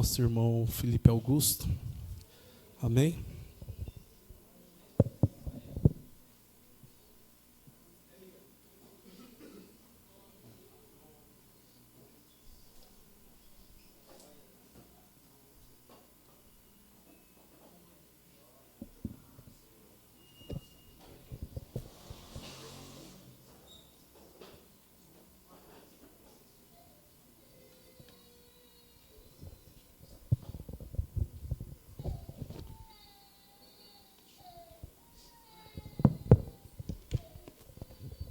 Nosso irmão Felipe Augusto. Amém?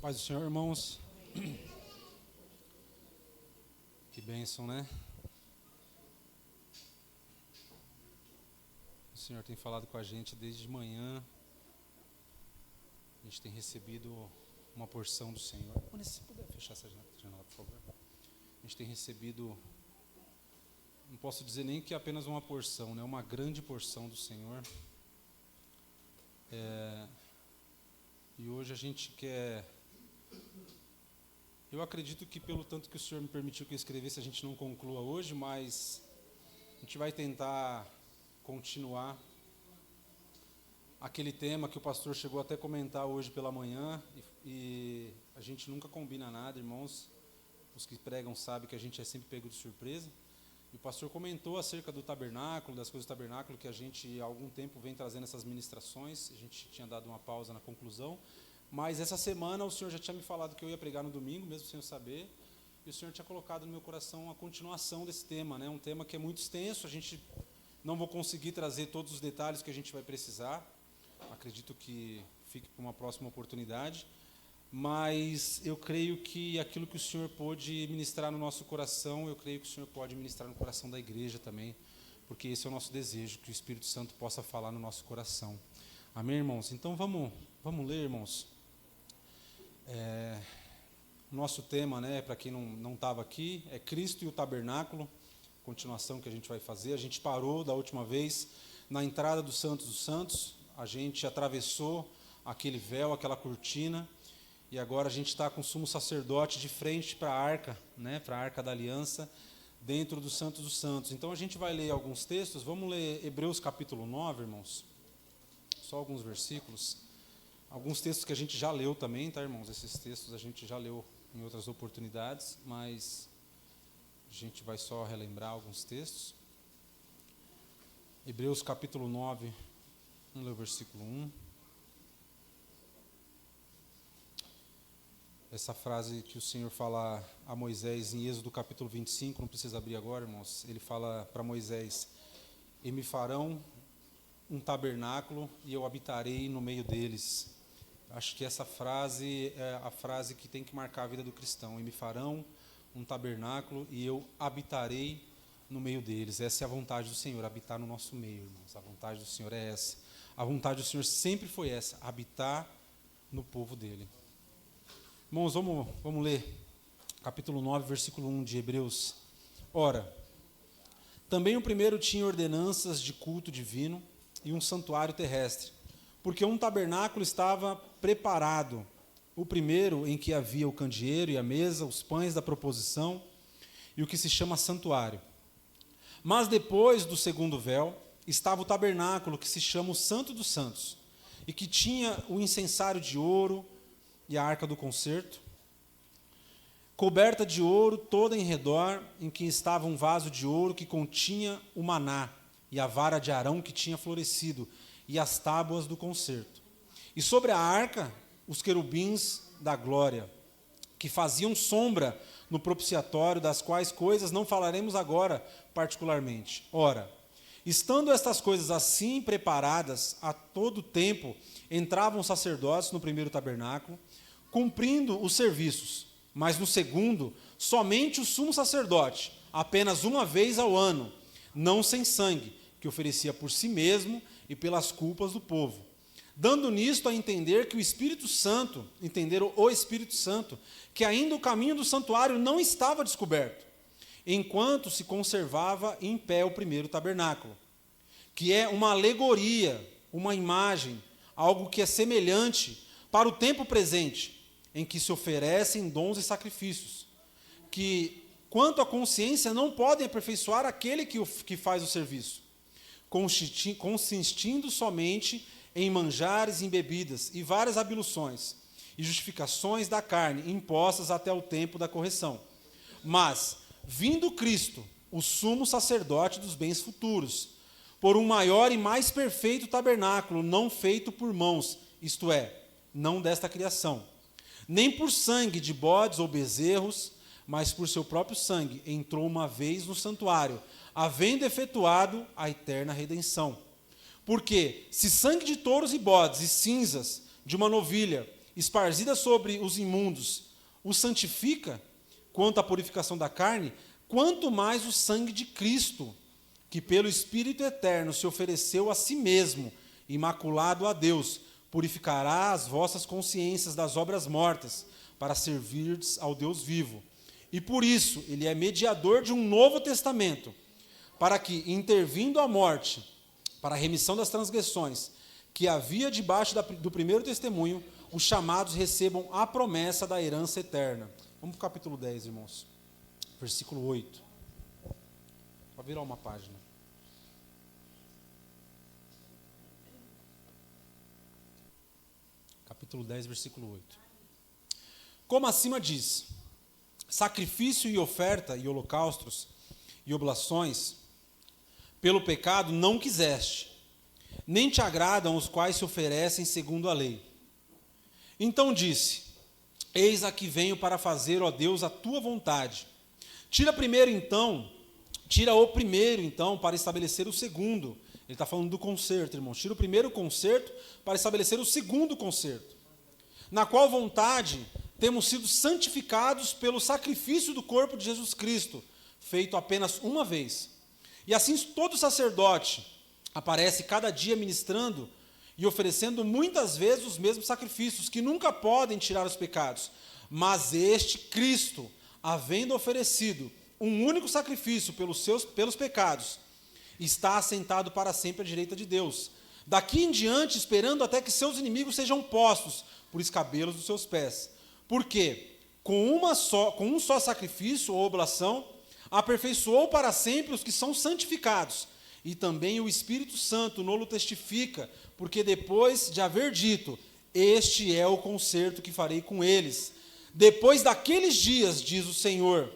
Paz do Senhor, irmãos. Que bênção, né? O Senhor tem falado com a gente desde de manhã. A gente tem recebido uma porção do Senhor. Se puder fechar essa janela, por favor. A gente tem recebido, não posso dizer nem que é apenas uma porção, né? Uma grande porção do Senhor. E hoje a gente quer... Eu acredito que pelo tanto que o Senhor me permitiu que eu escrevesse, a gente não conclua hoje, mas a gente vai tentar continuar aquele tema que o pastor chegou até a comentar hoje pela manhã, e a gente nunca combina nada, irmãos. Os que pregam sabem que a gente é sempre pego de surpresa. E o pastor comentou acerca do tabernáculo, das coisas do tabernáculo, que a gente há algum tempo vem trazendo essas ministrações. A gente tinha dado uma pausa na conclusão. Mas essa semana o Senhor já tinha me falado que eu ia pregar no domingo, mesmo sem eu saber, e o Senhor tinha colocado no meu coração a continuação desse tema, né? Um tema que é muito extenso, a gente não vou conseguir trazer todos os detalhes que a gente vai precisar, acredito que fique para uma próxima oportunidade, mas eu creio que aquilo que o Senhor pôde ministrar no nosso coração, eu creio que o Senhor pode ministrar no coração da igreja também, porque esse é o nosso desejo, que o Espírito Santo possa falar no nosso coração. Amém, irmãos? Então vamos ler, irmãos. Nosso tema, né, para quem não estava aqui, é Cristo e o Tabernáculo, continuação que a gente vai fazer. A gente parou da última vez na entrada do Santos dos Santos, a gente atravessou aquele véu, aquela cortina, e agora a gente está com o sumo sacerdote de frente para a arca, né, para a arca da aliança, dentro do Santos dos Santos. Então a gente vai ler alguns textos, vamos ler Hebreus capítulo 9, irmãos, só alguns versículos. Alguns textos que a gente já leu também, tá, irmãos? Esses textos a gente já leu em outras oportunidades, mas a gente vai só relembrar alguns textos. Hebreus capítulo 9, vamos ler o versículo 1. Essa frase que o Senhor fala a Moisés em Êxodo capítulo 25, não precisa abrir agora, irmãos. Ele fala para Moisés: e me farão um tabernáculo e eu habitarei no meio deles. Acho que essa frase é a frase que tem que marcar a vida do cristão. E me farão um tabernáculo e eu habitarei no meio deles. Essa é a vontade do Senhor, habitar no nosso meio, irmãos. A vontade do Senhor é essa. A vontade do Senhor sempre foi essa, habitar no povo dele. Irmãos, vamos ler capítulo 9, versículo 1 de Hebreus. Ora, também o primeiro tinha ordenanças de culto divino e um santuário terrestre, porque um tabernáculo estava preparado, o primeiro em que havia o candeeiro e a mesa, os pães da proposição e o que se chama santuário. Mas depois do segundo véu estava o tabernáculo que se chama o Santo dos Santos, e que tinha o incensário de ouro e a arca do concerto, coberta de ouro toda em redor, em que estava um vaso de ouro que continha o maná, e a vara de Arão que tinha florescido, e as tábuas do concerto. E sobre a arca, os querubins da glória, que faziam sombra no propiciatório, das quais coisas não falaremos agora particularmente. Ora, estando estas coisas assim preparadas, a todo tempo entravam sacerdotes no primeiro tabernáculo, cumprindo os serviços, mas no segundo, somente o sumo sacerdote, apenas uma vez ao ano, não sem sangue, que oferecia por si mesmo e pelas culpas do povo, dando nisto a entender que o Espírito Santo, que ainda o caminho do santuário não estava descoberto, enquanto se conservava em pé o primeiro tabernáculo, que é uma alegoria, uma imagem, algo que é semelhante para o tempo presente, em que se oferecem dons e sacrifícios, que quanto à consciência não podem aperfeiçoar aquele que faz o serviço, consistindo somente em manjares, em bebidas e várias abluções e justificações da carne, impostas até o tempo da correção. Mas, vindo Cristo, o sumo sacerdote dos bens futuros, por um maior e mais perfeito tabernáculo, não feito por mãos, isto é, não desta criação, nem por sangue de bodes ou bezerros, mas por seu próprio sangue, entrou uma vez no santuário, havendo efetuado a eterna redenção. Porque, se sangue de touros e bodes e cinzas de uma novilha, esparzida sobre os imundos, o santifica, quanto à purificação da carne, quanto mais o sangue de Cristo, que pelo Espírito eterno se ofereceu a si mesmo, imaculado a Deus, purificará as vossas consciências das obras mortas, para servirdes ao Deus vivo. E por isso, ele é mediador de um novo testamento, para que, intervindo a morte, para a remissão das transgressões, que havia debaixo do primeiro testemunho, os chamados recebam a promessa da herança eterna. Vamos para o capítulo 10, irmãos. Versículo 8. Pode virar uma página. Capítulo 10, versículo 8. Como acima diz, sacrifício e oferta e holocaustos e oblações pelo pecado não quiseste, nem te agradam os quais se oferecem segundo a lei. Então disse, eis aqui venho para fazer, ó Deus, a tua vontade. Tira o primeiro então, para estabelecer o segundo. Ele está falando do concerto, irmãos. Tira o primeiro concerto para estabelecer o segundo concerto. Na qual vontade temos sido santificados pelo sacrifício do corpo de Jesus Cristo, feito apenas uma vez. E assim todo sacerdote aparece cada dia ministrando e oferecendo muitas vezes os mesmos sacrifícios, que nunca podem tirar os pecados. Mas este Cristo, havendo oferecido um único sacrifício pelos pecados, está assentado para sempre à direita de Deus. Daqui em diante, esperando até que seus inimigos sejam postos por escabelos dos seus pés. Porque, com um só sacrifício ou oblação, aperfeiçoou para sempre os que são santificados. E também o Espírito Santo nolo testifica, porque depois de haver dito, este é o concerto que farei com eles. Depois daqueles dias, diz o Senhor,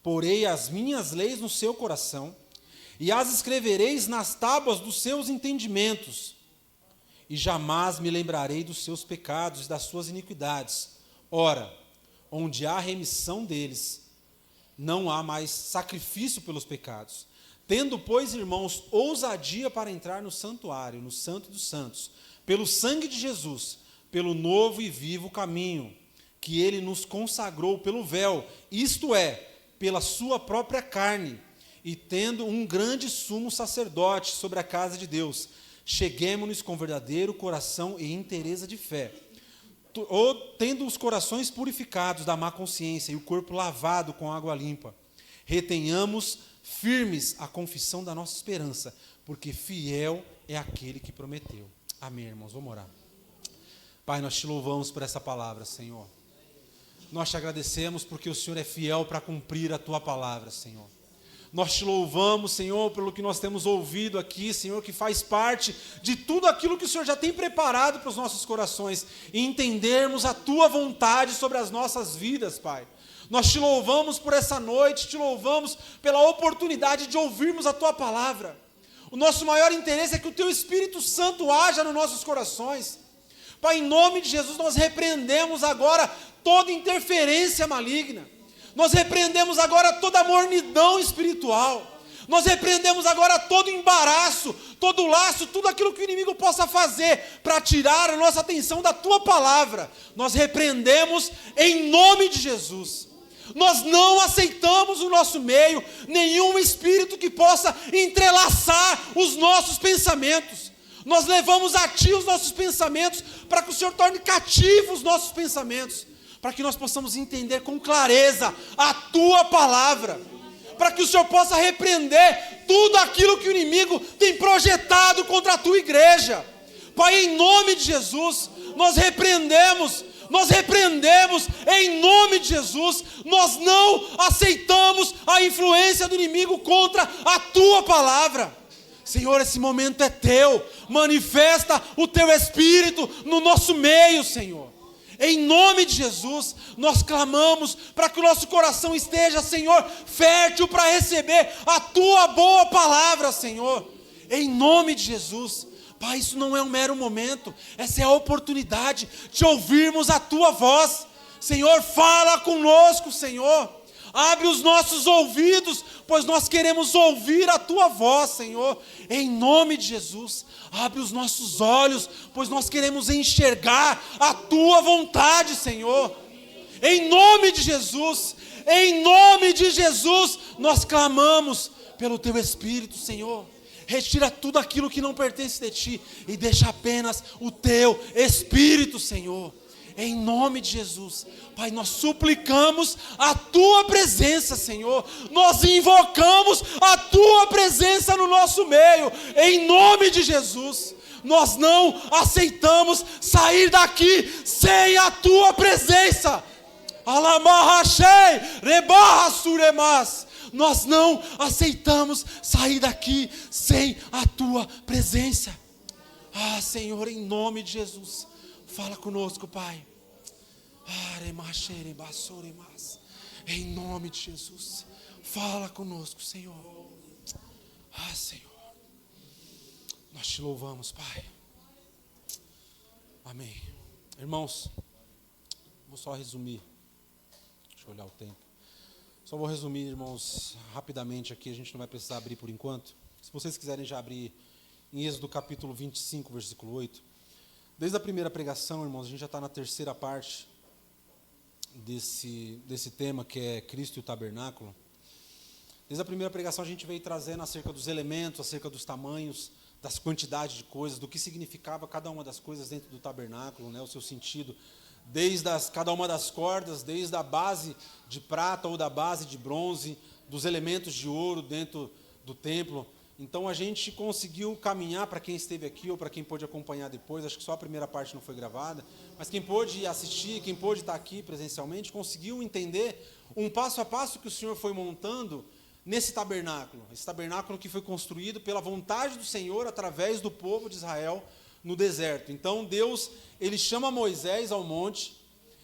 porei as minhas leis no seu coração, e as escrevereis nas tábuas dos seus entendimentos, e jamais me lembrarei dos seus pecados e das suas iniquidades. Ora, onde há remissão deles, não há mais sacrifício pelos pecados. Tendo, pois, irmãos, ousadia para entrar no santuário, no Santo dos Santos, pelo sangue de Jesus, pelo novo e vivo caminho, que ele nos consagrou pelo véu, isto é, pela sua própria carne, e tendo um grande sumo sacerdote sobre a casa de Deus, cheguemo-nos com verdadeiro coração e inteireza de fé, ou tendo os corações purificados da má consciência e o corpo lavado com água limpa, retenhamos firmes a confissão da nossa esperança, porque fiel é aquele que prometeu. Amém, irmãos, vamos orar. Pai, nós te louvamos por essa palavra, Senhor. Nós te agradecemos porque o Senhor é fiel para cumprir a tua palavra, Senhor. Nós te louvamos, Senhor, pelo que nós temos ouvido aqui, Senhor, que faz parte de tudo aquilo que o Senhor já tem preparado para os nossos corações, e entendermos a tua vontade sobre as nossas vidas, Pai. Nós te louvamos por essa noite, te louvamos pela oportunidade de ouvirmos a tua palavra. O nosso maior interesse é que o teu Espírito Santo haja nos nossos corações. Pai, em nome de Jesus, nós repreendemos agora toda interferência maligna. Nós repreendemos agora toda mornidão espiritual. Nós repreendemos agora todo embaraço, todo laço, tudo aquilo que o inimigo possa fazer para tirar a nossa atenção da tua palavra. Nós repreendemos em nome de Jesus. Nós não aceitamos no nosso meio nenhum espírito que possa entrelaçar os nossos pensamentos. Nós levamos a ti os nossos pensamentos para que o Senhor torne cativos os nossos pensamentos, para que nós possamos entender com clareza a tua palavra, para que o Senhor possa repreender tudo aquilo que o inimigo tem projetado contra a tua igreja. Pai, em nome de Jesus, nós repreendemos nós repreendemos em nome de Jesus. Nós não aceitamos a influência do inimigo contra a tua palavra. Senhor, esse momento é teu, manifesta o teu Espírito no nosso meio, Senhor. Em nome de Jesus, nós clamamos para que o nosso coração esteja, Senhor, fértil para receber a tua boa palavra, Senhor. Em nome de Jesus, Pai, isso não é um mero momento, essa é a oportunidade de ouvirmos a tua voz. Senhor, fala conosco, Senhor. Abre os nossos ouvidos, pois nós queremos ouvir a tua voz, Senhor. Em nome de Jesus, abre os nossos olhos, pois nós queremos enxergar a tua vontade, Senhor. Em nome de Jesus, nós clamamos pelo teu Espírito, Senhor. Retira tudo aquilo que não pertence de ti e deixa apenas o teu Espírito, Senhor. Em nome de Jesus, Pai, nós suplicamos a tua presença, Senhor. Nós invocamos a tua presença no nosso meio. Em nome de Jesus, nós não aceitamos sair daqui sem a tua presença. Alamarrachei, rebarra suremas. Nós não aceitamos sair daqui sem a tua presença. Ah, Senhor, em nome de Jesus, fala conosco, Pai. Em nome de Jesus, fala conosco, Senhor. Ah, Senhor, nós te louvamos, Pai. Amém. Irmãos, vou só resumir. Deixa eu olhar o tempo. Só vou resumir, irmãos, rapidamente aqui. A gente não vai precisar abrir por enquanto. Se vocês quiserem já abrir em Êxodo capítulo 25, versículo 8. Desde a primeira pregação, irmãos, a gente já está na terceira parte desse tema, que é Cristo e o tabernáculo. Desde a primeira pregação a gente veio trazendo acerca dos elementos, acerca dos tamanhos, das quantidades de coisas, do que significava cada uma das coisas dentro do tabernáculo, né, o seu sentido, desde cada uma das cordas, desde a base de prata ou da base de bronze, dos elementos de ouro dentro do templo. Então a gente conseguiu caminhar, para quem esteve aqui ou para quem pôde acompanhar depois, acho que só a primeira parte não foi gravada, mas quem pôde assistir, quem pôde estar aqui presencialmente, conseguiu entender um passo a passo que o Senhor foi montando nesse tabernáculo. Esse tabernáculo que foi construído pela vontade do Senhor através do povo de Israel no deserto. Então Deus, ele chama Moisés ao monte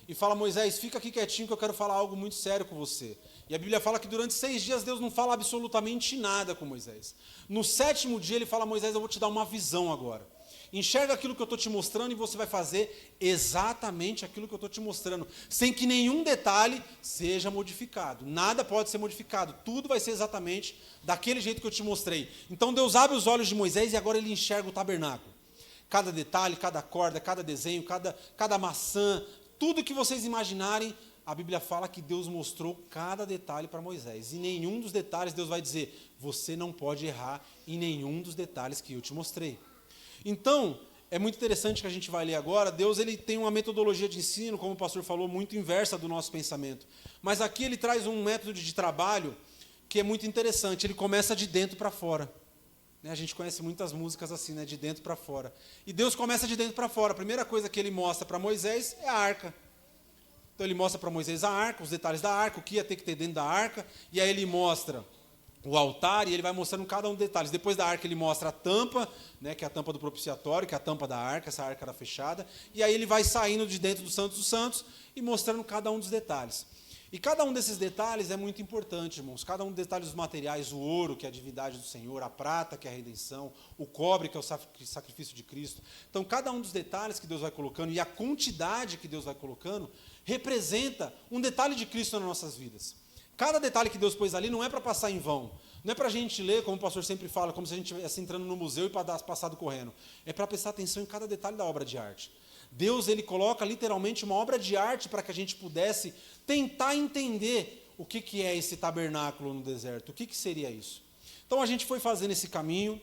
e fala: Moisés, fica aqui quietinho que eu quero falar algo muito sério com você. E a Bíblia fala que durante 6 dias Deus não fala absolutamente nada com Moisés. No 7º dia ele fala: Moisés, eu vou te dar uma visão agora. Enxerga aquilo que eu estou te mostrando e você vai fazer exatamente aquilo que eu estou te mostrando, sem que nenhum detalhe seja modificado. Nada pode ser modificado, tudo vai ser exatamente daquele jeito que eu te mostrei. Então Deus abre os olhos de Moisés e agora ele enxerga o tabernáculo. Cada detalhe, cada corda, cada desenho, cada maçã, tudo que vocês imaginarem, a Bíblia fala que Deus mostrou cada detalhe para Moisés. E nenhum dos detalhes Deus vai dizer: você não pode errar em nenhum dos detalhes que eu te mostrei. Então, é muito interessante que a gente vai ler agora. Deus, ele tem uma metodologia de ensino, como o pastor falou, muito inversa do nosso pensamento. Mas aqui ele traz um método de trabalho que é muito interessante. Ele começa de dentro para fora. A gente conhece muitas músicas assim, né? De dentro para fora. E Deus começa de dentro para fora. A primeira coisa que ele mostra para Moisés é a arca. Então ele mostra para Moisés a arca, os detalhes da arca, o que ia ter que ter dentro da arca. E aí ele mostra o altar e ele vai mostrando cada um dos detalhes. Depois da arca ele mostra a tampa, né, que é a tampa do propiciatório, que é a tampa da arca, essa arca era fechada. E aí ele vai saindo de dentro do Santo dos Santos e mostrando cada um dos detalhes. E cada um desses detalhes é muito importante, irmãos. Cada um dos detalhes dos materiais, o ouro, que é a divindade do Senhor, a prata, que é a redenção, o cobre, que é o sacrifício de Cristo. Então, cada um dos detalhes que Deus vai colocando e a quantidade que Deus vai colocando representa um detalhe de Cristo nas nossas vidas. Cada detalhe que Deus pôs ali não é para passar em vão. Não é para a gente ler, como o pastor sempre fala, como se a gente estivesse entrando no museu e passado correndo. É para prestar atenção em cada detalhe da obra de arte. Deus, ele coloca literalmente uma obra de arte para que a gente pudesse tentar entender o que é esse tabernáculo no deserto, o que seria isso. Então a gente foi fazendo esse caminho.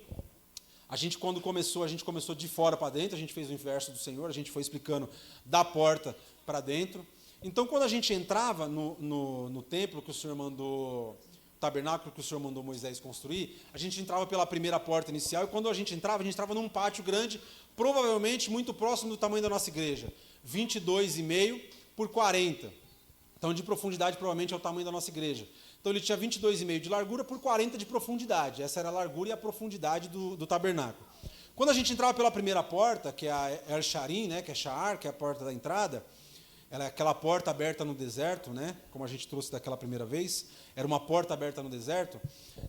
A gente começou de fora para dentro, a gente fez o inverso do Senhor, a gente foi explicando da porta para dentro. Então quando a gente entrava no templo que o Senhor mandou, tabernáculo que o Senhor mandou Moisés construir, a gente entrava pela primeira porta inicial, e quando a gente entrava num pátio grande, provavelmente muito próximo do tamanho da nossa igreja. 22,5 por 40. Então, de profundidade, provavelmente é o tamanho da nossa igreja. Então, ele tinha 22,5 de largura por 40 de profundidade. Essa era a largura e a profundidade do tabernáculo. Quando a gente entrava pela primeira porta, que é a El Sharim, né, que é Sha'ar, que é a porta da entrada, ela é aquela porta aberta no deserto, né, como a gente trouxe daquela primeira vez, era uma porta aberta no deserto.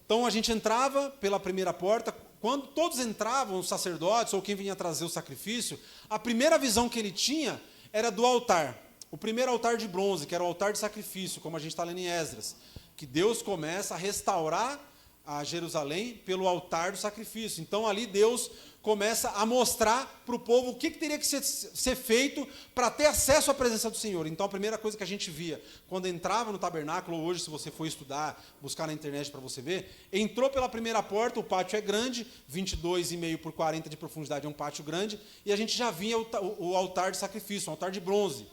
Então, a gente entrava pela primeira porta. Quando todos entravam, os sacerdotes ou quem vinha trazer o sacrifício, a primeira visão que ele tinha era do altar. O primeiro altar de bronze, que era o altar de sacrifício, como a gente está lendo em Esdras, que Deus começa a restaurar a Jerusalém pelo altar do sacrifício. Então, ali Deus começa a mostrar para o povo o que teria que ser feito para ter acesso à presença do Senhor. Então, a primeira coisa que a gente via, quando entrava no tabernáculo, ou hoje, se você for estudar, buscar na internet para você ver, entrou pela primeira porta, o pátio é grande, 22,5 por 40 de profundidade, é um pátio grande, e a gente já via o altar de sacrifício, um altar de bronze.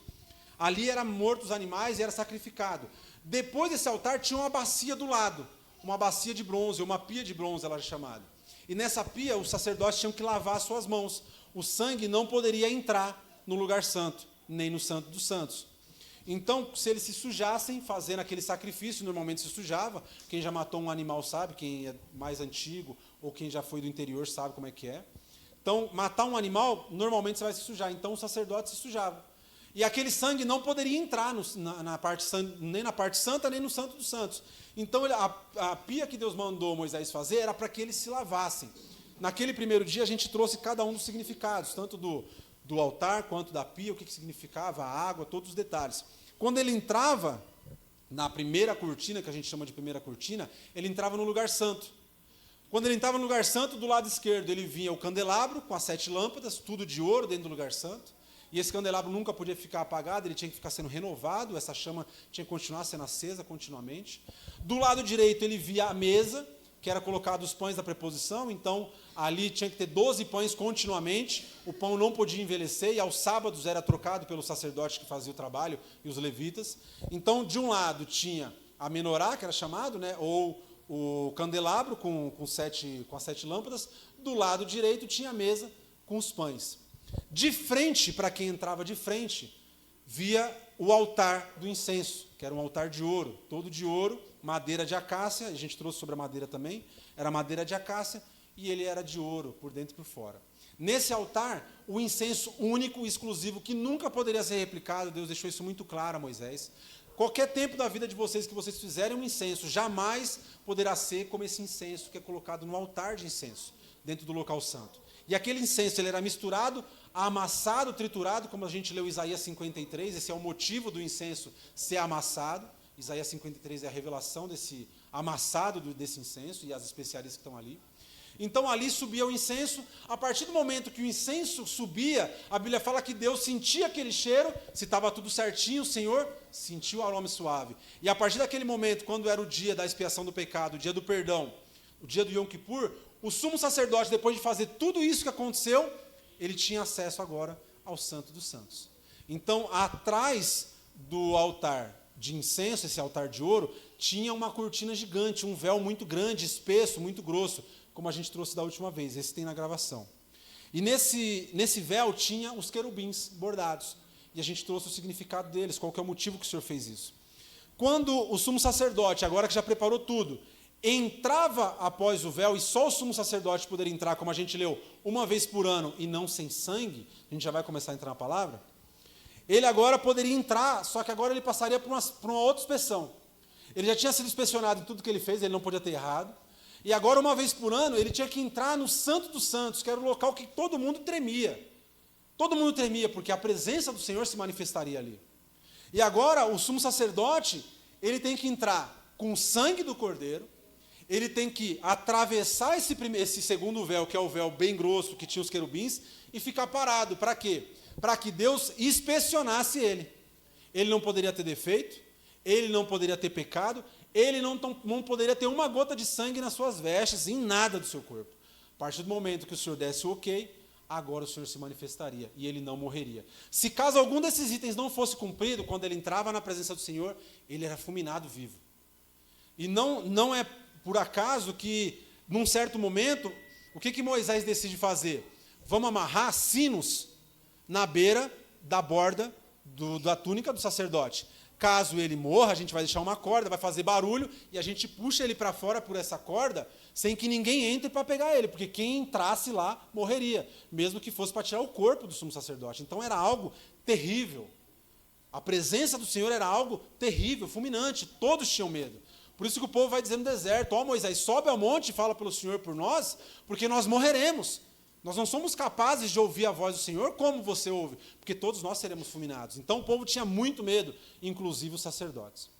Ali eram mortos os animais e era sacrificado. Depois desse altar tinha uma bacia do lado, uma bacia de bronze, uma pia de bronze, ela era chamada. E nessa pia, os sacerdotes tinham que lavar as suas mãos. O sangue não poderia entrar no lugar santo, nem no santo dos santos. Então, se eles se sujassem, fazendo aquele sacrifício, normalmente se sujava. Quem já matou um animal sabe, quem é mais antigo, ou quem já foi do interior sabe como é que é. Então, matar um animal, normalmente você vai se sujar. Então, o sacerdote se sujava. E aquele sangue não poderia entrar nem na parte santa, nem no santo dos santos. Então, a pia que Deus mandou Moisés fazer era para que eles se lavassem. Naquele primeiro dia, a gente trouxe cada um dos significados, tanto do altar quanto da pia, o que significava, a água, todos os detalhes. Quando ele entrava na primeira cortina, que a gente chama de primeira cortina, ele entrava no lugar santo. Quando ele entrava no lugar santo, do lado esquerdo, ele vinha o candelabro com as 7 lâmpadas, tudo de ouro dentro do lugar santo. E esse candelabro nunca podia ficar apagado, ele tinha que ficar sendo renovado, essa chama tinha que continuar sendo acesa continuamente. Do lado direito ele via a mesa, que era colocado os pães da preposição, então ali tinha que ter 12 pães continuamente, o pão não podia envelhecer, e aos sábados era trocado pelo sacerdote que fazia o trabalho, e os levitas. Então, de um lado tinha a menorá, que era chamado, né, ou o candelabro com as 7 lâmpadas, do lado direito tinha a mesa com os pães. De frente, para quem entrava de frente, via o altar do incenso, que era um altar de ouro, todo de ouro, madeira de acácia, a gente trouxe sobre a madeira também, era madeira de acácia, e ele era de ouro, por dentro e por fora. Nesse altar, o incenso único, exclusivo, que nunca poderia ser replicado, Deus deixou isso muito claro a Moisés. Qualquer tempo da vida de vocês que vocês fizerem um incenso, jamais poderá ser como esse incenso que é colocado no altar de incenso, dentro do local santo. E aquele incenso ele era misturado, amassado, triturado, como a gente leu Isaías 53, esse é o motivo do incenso ser amassado. Isaías 53 é a revelação desse amassado desse incenso e as especiarias que estão ali. Então ali subia o incenso. A partir do momento que o incenso subia, a Bíblia fala que Deus sentia aquele cheiro, se estava tudo certinho, o Senhor sentiu o aroma suave. E a partir daquele momento, quando era o dia da expiação do pecado, o dia do perdão, o dia do Yom Kippur, o sumo sacerdote, depois de fazer tudo isso que aconteceu, ele tinha acesso agora ao Santo dos Santos. Então, atrás do altar de incenso, esse altar de ouro, tinha uma cortina gigante, um véu muito grande, espesso, muito grosso, como a gente trouxe da última vez, esse tem na gravação. E nesse véu tinha os querubins bordados, e a gente trouxe o significado deles, qual que é o motivo que o Senhor fez isso. Quando o sumo sacerdote, agora que já preparou tudo, entrava após o véu, e só o sumo sacerdote poderia entrar, como a gente leu, uma vez por ano, e não sem sangue, a gente já vai começar a entrar na palavra, ele agora poderia entrar, só que agora ele passaria por uma outra inspeção. Ele já tinha sido inspecionado em tudo que ele fez, ele não podia ter errado, e agora, uma vez por ano, ele tinha que entrar no Santo dos Santos, que era o local que todo mundo tremia. Todo mundo tremia, porque a presença do Senhor se manifestaria ali. E agora, o sumo sacerdote, ele tem que entrar com o sangue do cordeiro, ele tem que atravessar esse segundo véu, que é o véu bem grosso, que tinha os querubins, e ficar parado. Para quê? Para que Deus inspecionasse ele. Ele não poderia ter defeito, ele não poderia ter pecado, ele não poderia ter uma gota de sangue nas suas vestes, em nada do seu corpo. A partir do momento que o Senhor desse o ok, agora o Senhor se manifestaria e ele não morreria. Se caso algum desses itens não fosse cumprido, quando ele entrava na presença do Senhor, ele era fulminado vivo. E não é por acaso que, num certo momento, o que Moisés decide fazer? Vamos amarrar sinos na beira da borda da túnica do sacerdote. Caso ele morra, a gente vai deixar uma corda, vai fazer barulho, e a gente puxa ele para fora por essa corda, sem que ninguém entre para pegar ele, porque quem entrasse lá morreria, mesmo que fosse para tirar o corpo do sumo sacerdote. Então era algo terrível. A presença do Senhor era algo terrível, fulminante, todos tinham medo. Por isso que o povo vai dizer no deserto: ó Moisés, sobe ao monte e fala pelo Senhor por nós, porque nós morreremos. Nós não somos capazes de ouvir a voz do Senhor como você ouve, porque todos nós seremos fulminados. Então o povo tinha muito medo, inclusive os sacerdotes.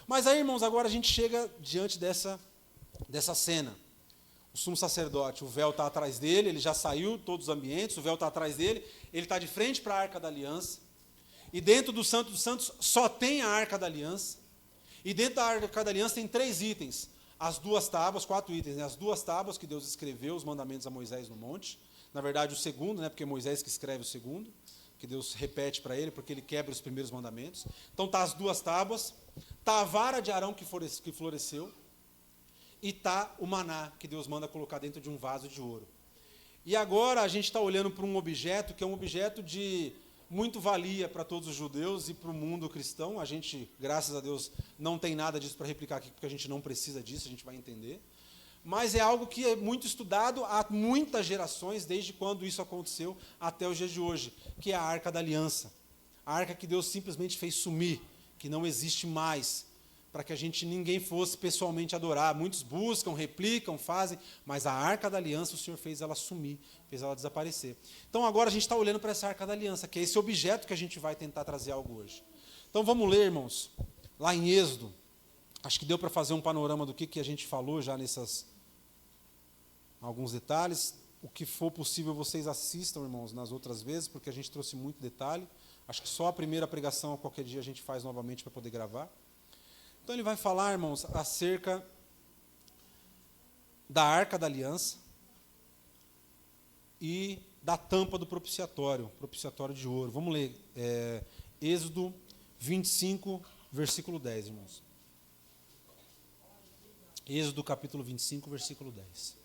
Mas aí, irmãos, agora a gente chega diante dessa cena. O sumo sacerdote, o véu está atrás dele, ele já saiu de todos os ambientes, o véu está atrás dele, ele está de frente para a Arca da Aliança. E dentro do Santo dos Santos só tem a Arca da Aliança. E dentro da Arca da Aliança tem 3 itens. As 2 tábuas, 4 itens, né? As 2 tábuas que Deus escreveu os mandamentos a Moisés no monte. Na verdade, o segundo, né? Porque é Moisés que escreve o segundo, que Deus repete para ele, porque ele quebra os primeiros mandamentos. Então tá as 2 tábuas, tá a vara de Arão que floresceu, e tá o maná que Deus manda colocar dentro de um vaso de ouro. E agora a gente está olhando para um objeto que é um objeto de muito valia para todos os judeus e para o mundo cristão. A gente, graças a Deus, não tem nada disso para replicar aqui, porque a gente não precisa disso, a gente vai entender. Mas é algo que é muito estudado há muitas gerações, desde quando isso aconteceu até os dias de hoje, que é a Arca da Aliança. A arca que Deus simplesmente fez sumir, que não existe mais, para que ninguém fosse pessoalmente adorar. Muitos buscam, replicam, fazem, mas a Arca da Aliança o Senhor fez ela sumir, fez ela desaparecer. Então agora a gente está olhando para essa Arca da Aliança, que é esse objeto que a gente vai tentar trazer algo hoje. Então vamos ler, irmãos, lá em Êxodo. Acho que deu para fazer um panorama do que a gente falou já alguns detalhes. O que for possível vocês assistam, irmãos, nas outras vezes, porque a gente trouxe muito detalhe. Acho que só a primeira pregação, qualquer dia, a gente faz novamente para poder gravar. Então ele vai falar, irmãos, acerca da Arca da Aliança e da tampa do propiciatório de ouro. Vamos ler Êxodo 25, versículo 10, irmãos. Êxodo capítulo 25, versículo 10.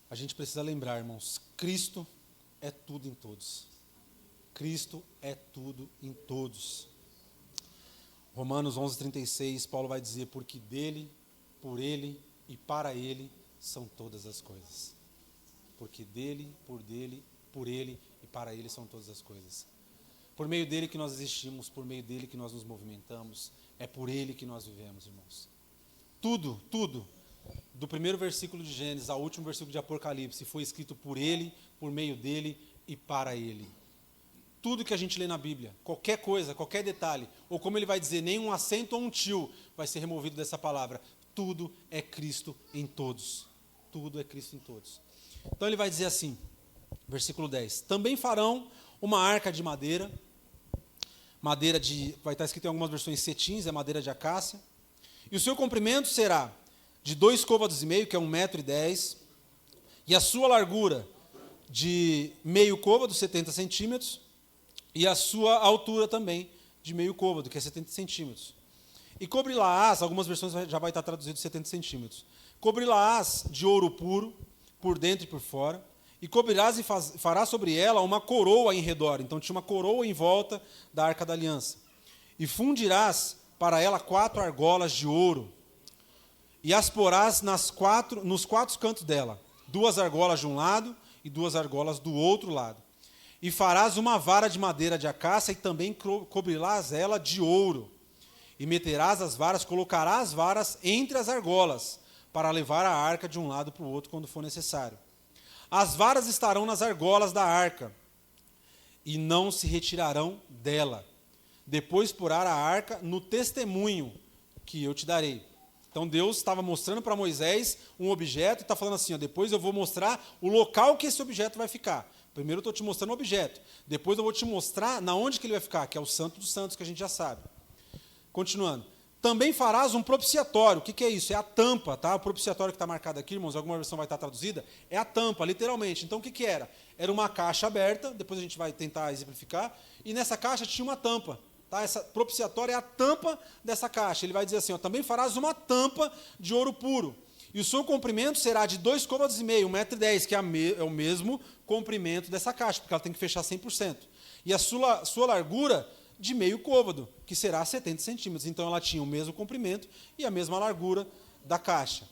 A gente precisa lembrar, irmãos, Cristo é tudo em todos. Cristo é tudo em todos. Romanos 11:36, Paulo vai dizer: porque dele, por ele e para ele são todas as coisas. Porque dele, por ele e para ele são todas as coisas. Por meio dele que nós existimos, por meio dele que nós nos movimentamos, é por ele que nós vivemos, irmãos. Tudo, do primeiro versículo de Gênesis ao último versículo de Apocalipse, foi escrito por ele, por meio dele e para ele. Tudo que a gente lê na Bíblia, qualquer coisa, qualquer detalhe, ou como ele vai dizer, nenhum acento ou um tio vai ser removido dessa palavra. Tudo é Cristo em todos. Tudo é Cristo em todos. Então ele vai dizer assim, versículo 10. Também farão uma arca de madeira vai estar escrito em algumas versões cetins, é madeira de acácia. E o seu comprimento será de 2,5 côvados, que é 1,10 m, e a sua largura de meio côvado, 70 centímetros, e a sua altura também de meio côvado, que é 70 centímetros. E cobri-la-ás, algumas versões já vai estar traduzido 70 centímetros. Cobri-la-ás de ouro puro, por dentro e por fora, e cobrirás e farás sobre ela uma coroa em redor. Então tinha uma coroa em volta da Arca da Aliança. E fundirás para ela 4 argolas de ouro, e as porás nos 4 cantos dela, 2 argolas de um lado e 2 argolas do outro lado. E farás uma vara de madeira de acácia, e também cobrirás ela de ouro. E meterás as varas, colocarás as varas entre as argolas, para levar a arca de um lado para o outro quando for necessário. As varas estarão nas argolas da arca, e não se retirarão dela. Depois porá a arca no testemunho que eu te darei. Então Deus estava mostrando para Moisés um objeto e está falando assim, depois eu vou mostrar o local que esse objeto vai ficar. Primeiro eu estou te mostrando o objeto, depois eu vou te mostrar na onde que ele vai ficar, que é o Santo dos Santos, que a gente já sabe. Continuando. Também farás um propiciatório. O que é isso? É a tampa, tá? O propiciatório que está marcado aqui, irmãos, alguma versão vai estar traduzida, é a tampa, literalmente. Então o que era? Era uma caixa aberta, depois a gente vai tentar exemplificar, e nessa caixa tinha uma tampa. Tá? Essa propiciatória é a tampa dessa caixa. Ele vai dizer assim, também farás uma tampa de ouro puro. E o seu comprimento será de 2,5 côvados, 1,10 m, que é o mesmo comprimento dessa caixa, porque ela tem que fechar 100%. E a sua largura de meio côvado, que será 70 centímetros. Então ela tinha o mesmo comprimento e a mesma largura da caixa.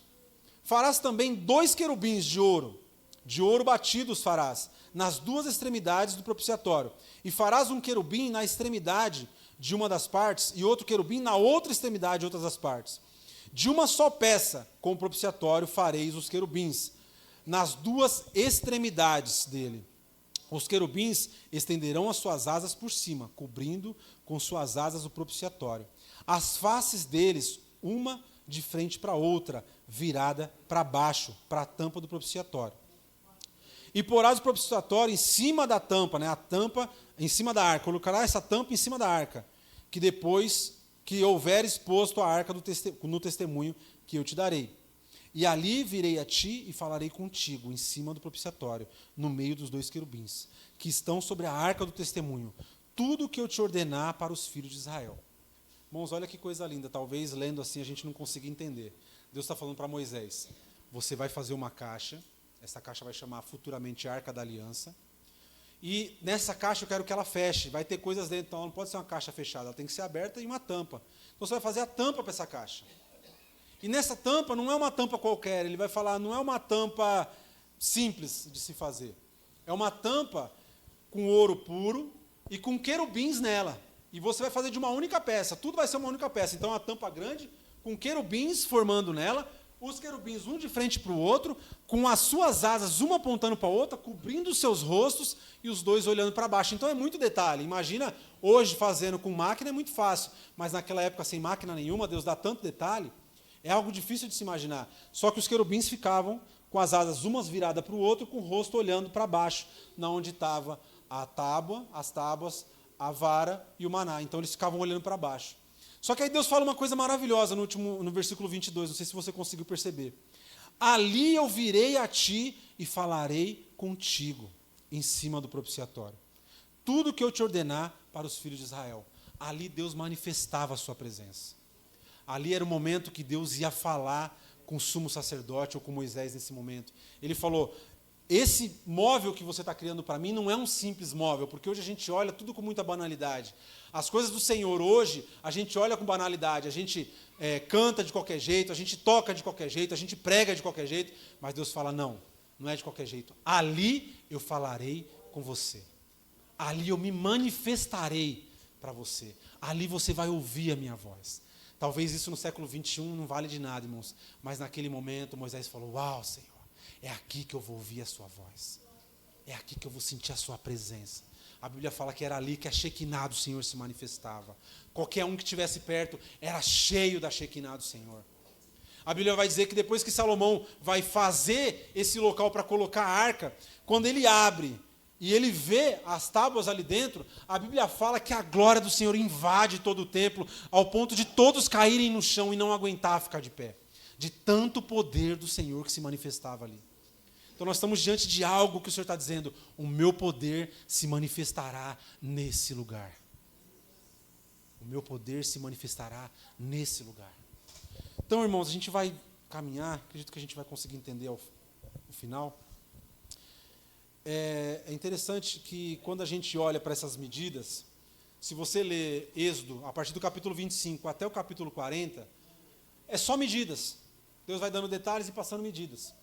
Farás também 2 querubins de ouro batido os farás, nas 2 extremidades do propiciatório. E farás um querubim na extremidade de uma das partes, e outro querubim na outra extremidade de outras das partes. De uma só peça, com o propiciatório, fareis os querubins, nas 2 extremidades dele. Os querubins estenderão as suas asas por cima, cobrindo com suas asas o propiciatório. As faces deles, uma de frente para a outra, virada para baixo, para a tampa do propiciatório. E porás o propiciatório em cima da tampa, a tampa em cima da arca. Colocará essa tampa em cima da arca, que depois que houver exposto a arca no testemunho que eu te darei. E ali virei a ti e falarei contigo, em cima do propiciatório, no meio dos 2 querubins, que estão sobre a arca do testemunho, tudo o que eu te ordenar para os filhos de Israel. Irmãos, olha que coisa linda, talvez lendo assim a gente não consiga entender. Deus está falando para Moisés, você vai fazer uma caixa, essa caixa vai chamar futuramente Arca da Aliança, e nessa caixa eu quero que ela feche, vai ter coisas dentro, então ela não pode ser uma caixa fechada, ela tem que ser aberta e uma tampa. Então você vai fazer a tampa para essa caixa. E nessa tampa não é uma tampa qualquer, ele vai falar, não é uma tampa simples de se fazer. É uma tampa com ouro puro e com querubins nela. E você vai fazer de uma única peça, tudo vai ser uma única peça. Então, uma tampa grande, com querubins formando nela, os querubins um de frente para o outro, com as suas asas, uma apontando para a outra, cobrindo os seus rostos e os 2 olhando para baixo. Então, é muito detalhe. Imagina, hoje fazendo com máquina é muito fácil, mas naquela época, sem máquina nenhuma, Deus dá tanto detalhe, é algo difícil de se imaginar. Só que os querubins ficavam com as asas umas viradas para o outro, com o rosto olhando para baixo, na onde estava a tábua, as tábuas, a vara e o maná. Então eles ficavam olhando para baixo. Só que aí Deus fala uma coisa maravilhosa no versículo 22, não sei se você conseguiu perceber. Ali eu virei a ti e falarei contigo, em cima do propiciatório. Tudo que eu te ordenar para os filhos de Israel. Ali Deus manifestava a sua presença. Ali era o momento que Deus ia falar com o sumo sacerdote ou com Moisés nesse momento. Ele falou, esse móvel que você está criando para mim não é um simples móvel, porque hoje a gente olha tudo com muita banalidade. As coisas do Senhor hoje, a gente olha com banalidade, a gente canta de qualquer jeito, a gente toca de qualquer jeito, a gente prega de qualquer jeito, mas Deus fala, não é de qualquer jeito. Ali eu falarei com você. Ali eu me manifestarei para você. Ali você vai ouvir a minha voz. Talvez isso no século 21 não vale de nada, irmãos, mas naquele momento Moisés falou, uau, Senhor, é aqui que eu vou ouvir a sua voz. É aqui que eu vou sentir a sua presença. A Bíblia fala que era ali que a Shekinah do Senhor se manifestava. Qualquer um que estivesse perto era cheio da Shekinah do Senhor. A Bíblia vai dizer que depois que Salomão vai fazer esse local para colocar a arca, quando ele abre e ele vê as tábuas ali dentro, a Bíblia fala que a glória do Senhor invade todo o templo, ao ponto de todos caírem no chão e não aguentar ficar de pé. De tanto poder do Senhor que se manifestava ali. Então nós estamos diante de algo que o Senhor está dizendo, o meu poder se manifestará nesse lugar. O meu poder se manifestará nesse lugar. Então, irmãos, a gente vai caminhar, acredito que a gente vai conseguir entender o final. É interessante que quando a gente olha para essas medidas, se você ler Êxodo, a partir do capítulo 25 até o capítulo 40, é só medidas. Deus vai dando detalhes e passando medidas.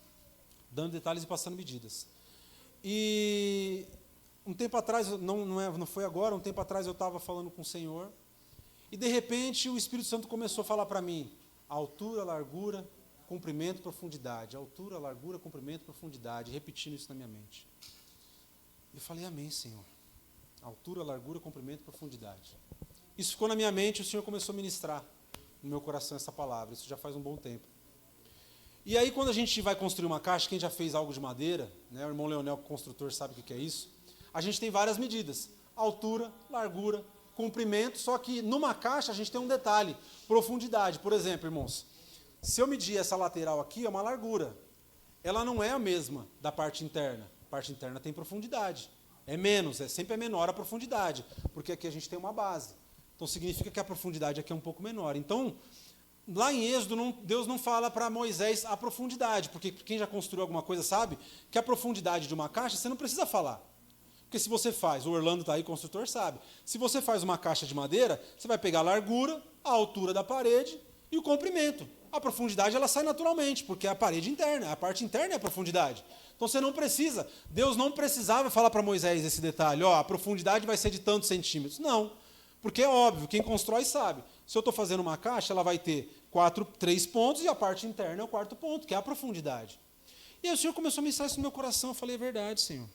Dando detalhes e passando medidas. E um tempo atrás, não foi agora, um tempo atrás eu estava falando com o Senhor, e de repente o Espírito Santo começou a falar para mim, altura, largura, comprimento, profundidade. Altura, largura, comprimento, profundidade. Repetindo isso na minha mente. Eu falei, amém, Senhor. Altura, largura, comprimento, profundidade. Isso ficou na minha mente, o Senhor começou a ministrar no meu coração essa palavra. Isso já faz um bom tempo. E aí, quando a gente vai construir uma caixa, quem já fez algo de madeira, né, o irmão Leonel, construtor, sabe o que é isso? A gente tem várias medidas. Altura, largura, comprimento, só que numa caixa a gente tem um detalhe, profundidade. Por exemplo, irmãos, se eu medir essa lateral aqui, é uma largura. Ela não é a mesma da parte interna. A parte interna tem profundidade. É menos, sempre é menor a profundidade, porque aqui a gente tem uma base. Então significa que a profundidade aqui é um pouco menor. Então, Lá em Êxodo, Deus não fala para Moisés a profundidade, porque quem já construiu alguma coisa sabe que a profundidade de uma caixa você não precisa falar. Porque se você faz, o Orlando está aí, construtor, sabe. Se você faz uma caixa de madeira, você vai pegar a largura, a altura da parede e o comprimento. A profundidade ela sai naturalmente, porque é a parede interna, a parte interna é a profundidade. Então você não precisa, Deus não precisava falar para Moisés esse detalhe, ó, a profundidade vai ser de tantos centímetros. Não, porque é óbvio, quem constrói sabe. Se eu estou fazendo uma caixa, ela vai ter 3 pontos e a parte interna é o 4º ponto, que é a profundidade. E aí o Senhor começou a ministrar isso no meu coração. Eu falei, é verdade, Senhor.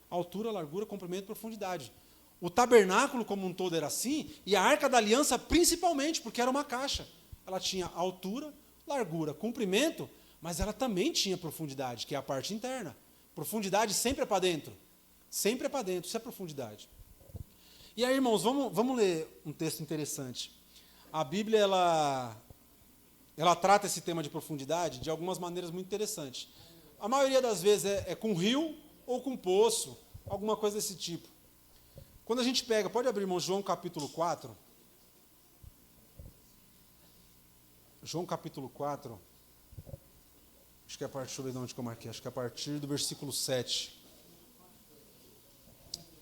Altura, largura, comprimento e profundidade. O tabernáculo como um todo era assim, e a Arca da Aliança principalmente, porque era uma caixa. Ela tinha altura, largura, comprimento, mas ela também tinha profundidade, que é a parte interna. Profundidade sempre é para dentro. Sempre é para dentro, isso é profundidade. E aí, irmãos, vamos ler um texto interessante. A Bíblia, ela trata esse tema de profundidade de algumas maneiras muito interessantes. A maioria das vezes é com rio ou com poço, alguma coisa desse tipo. Quando a gente pega, pode abrir, irmão, João capítulo 4. João capítulo 4. Acho que é a partir, deixa eu ver de onde que eu marquei, acho que é a partir do versículo 7.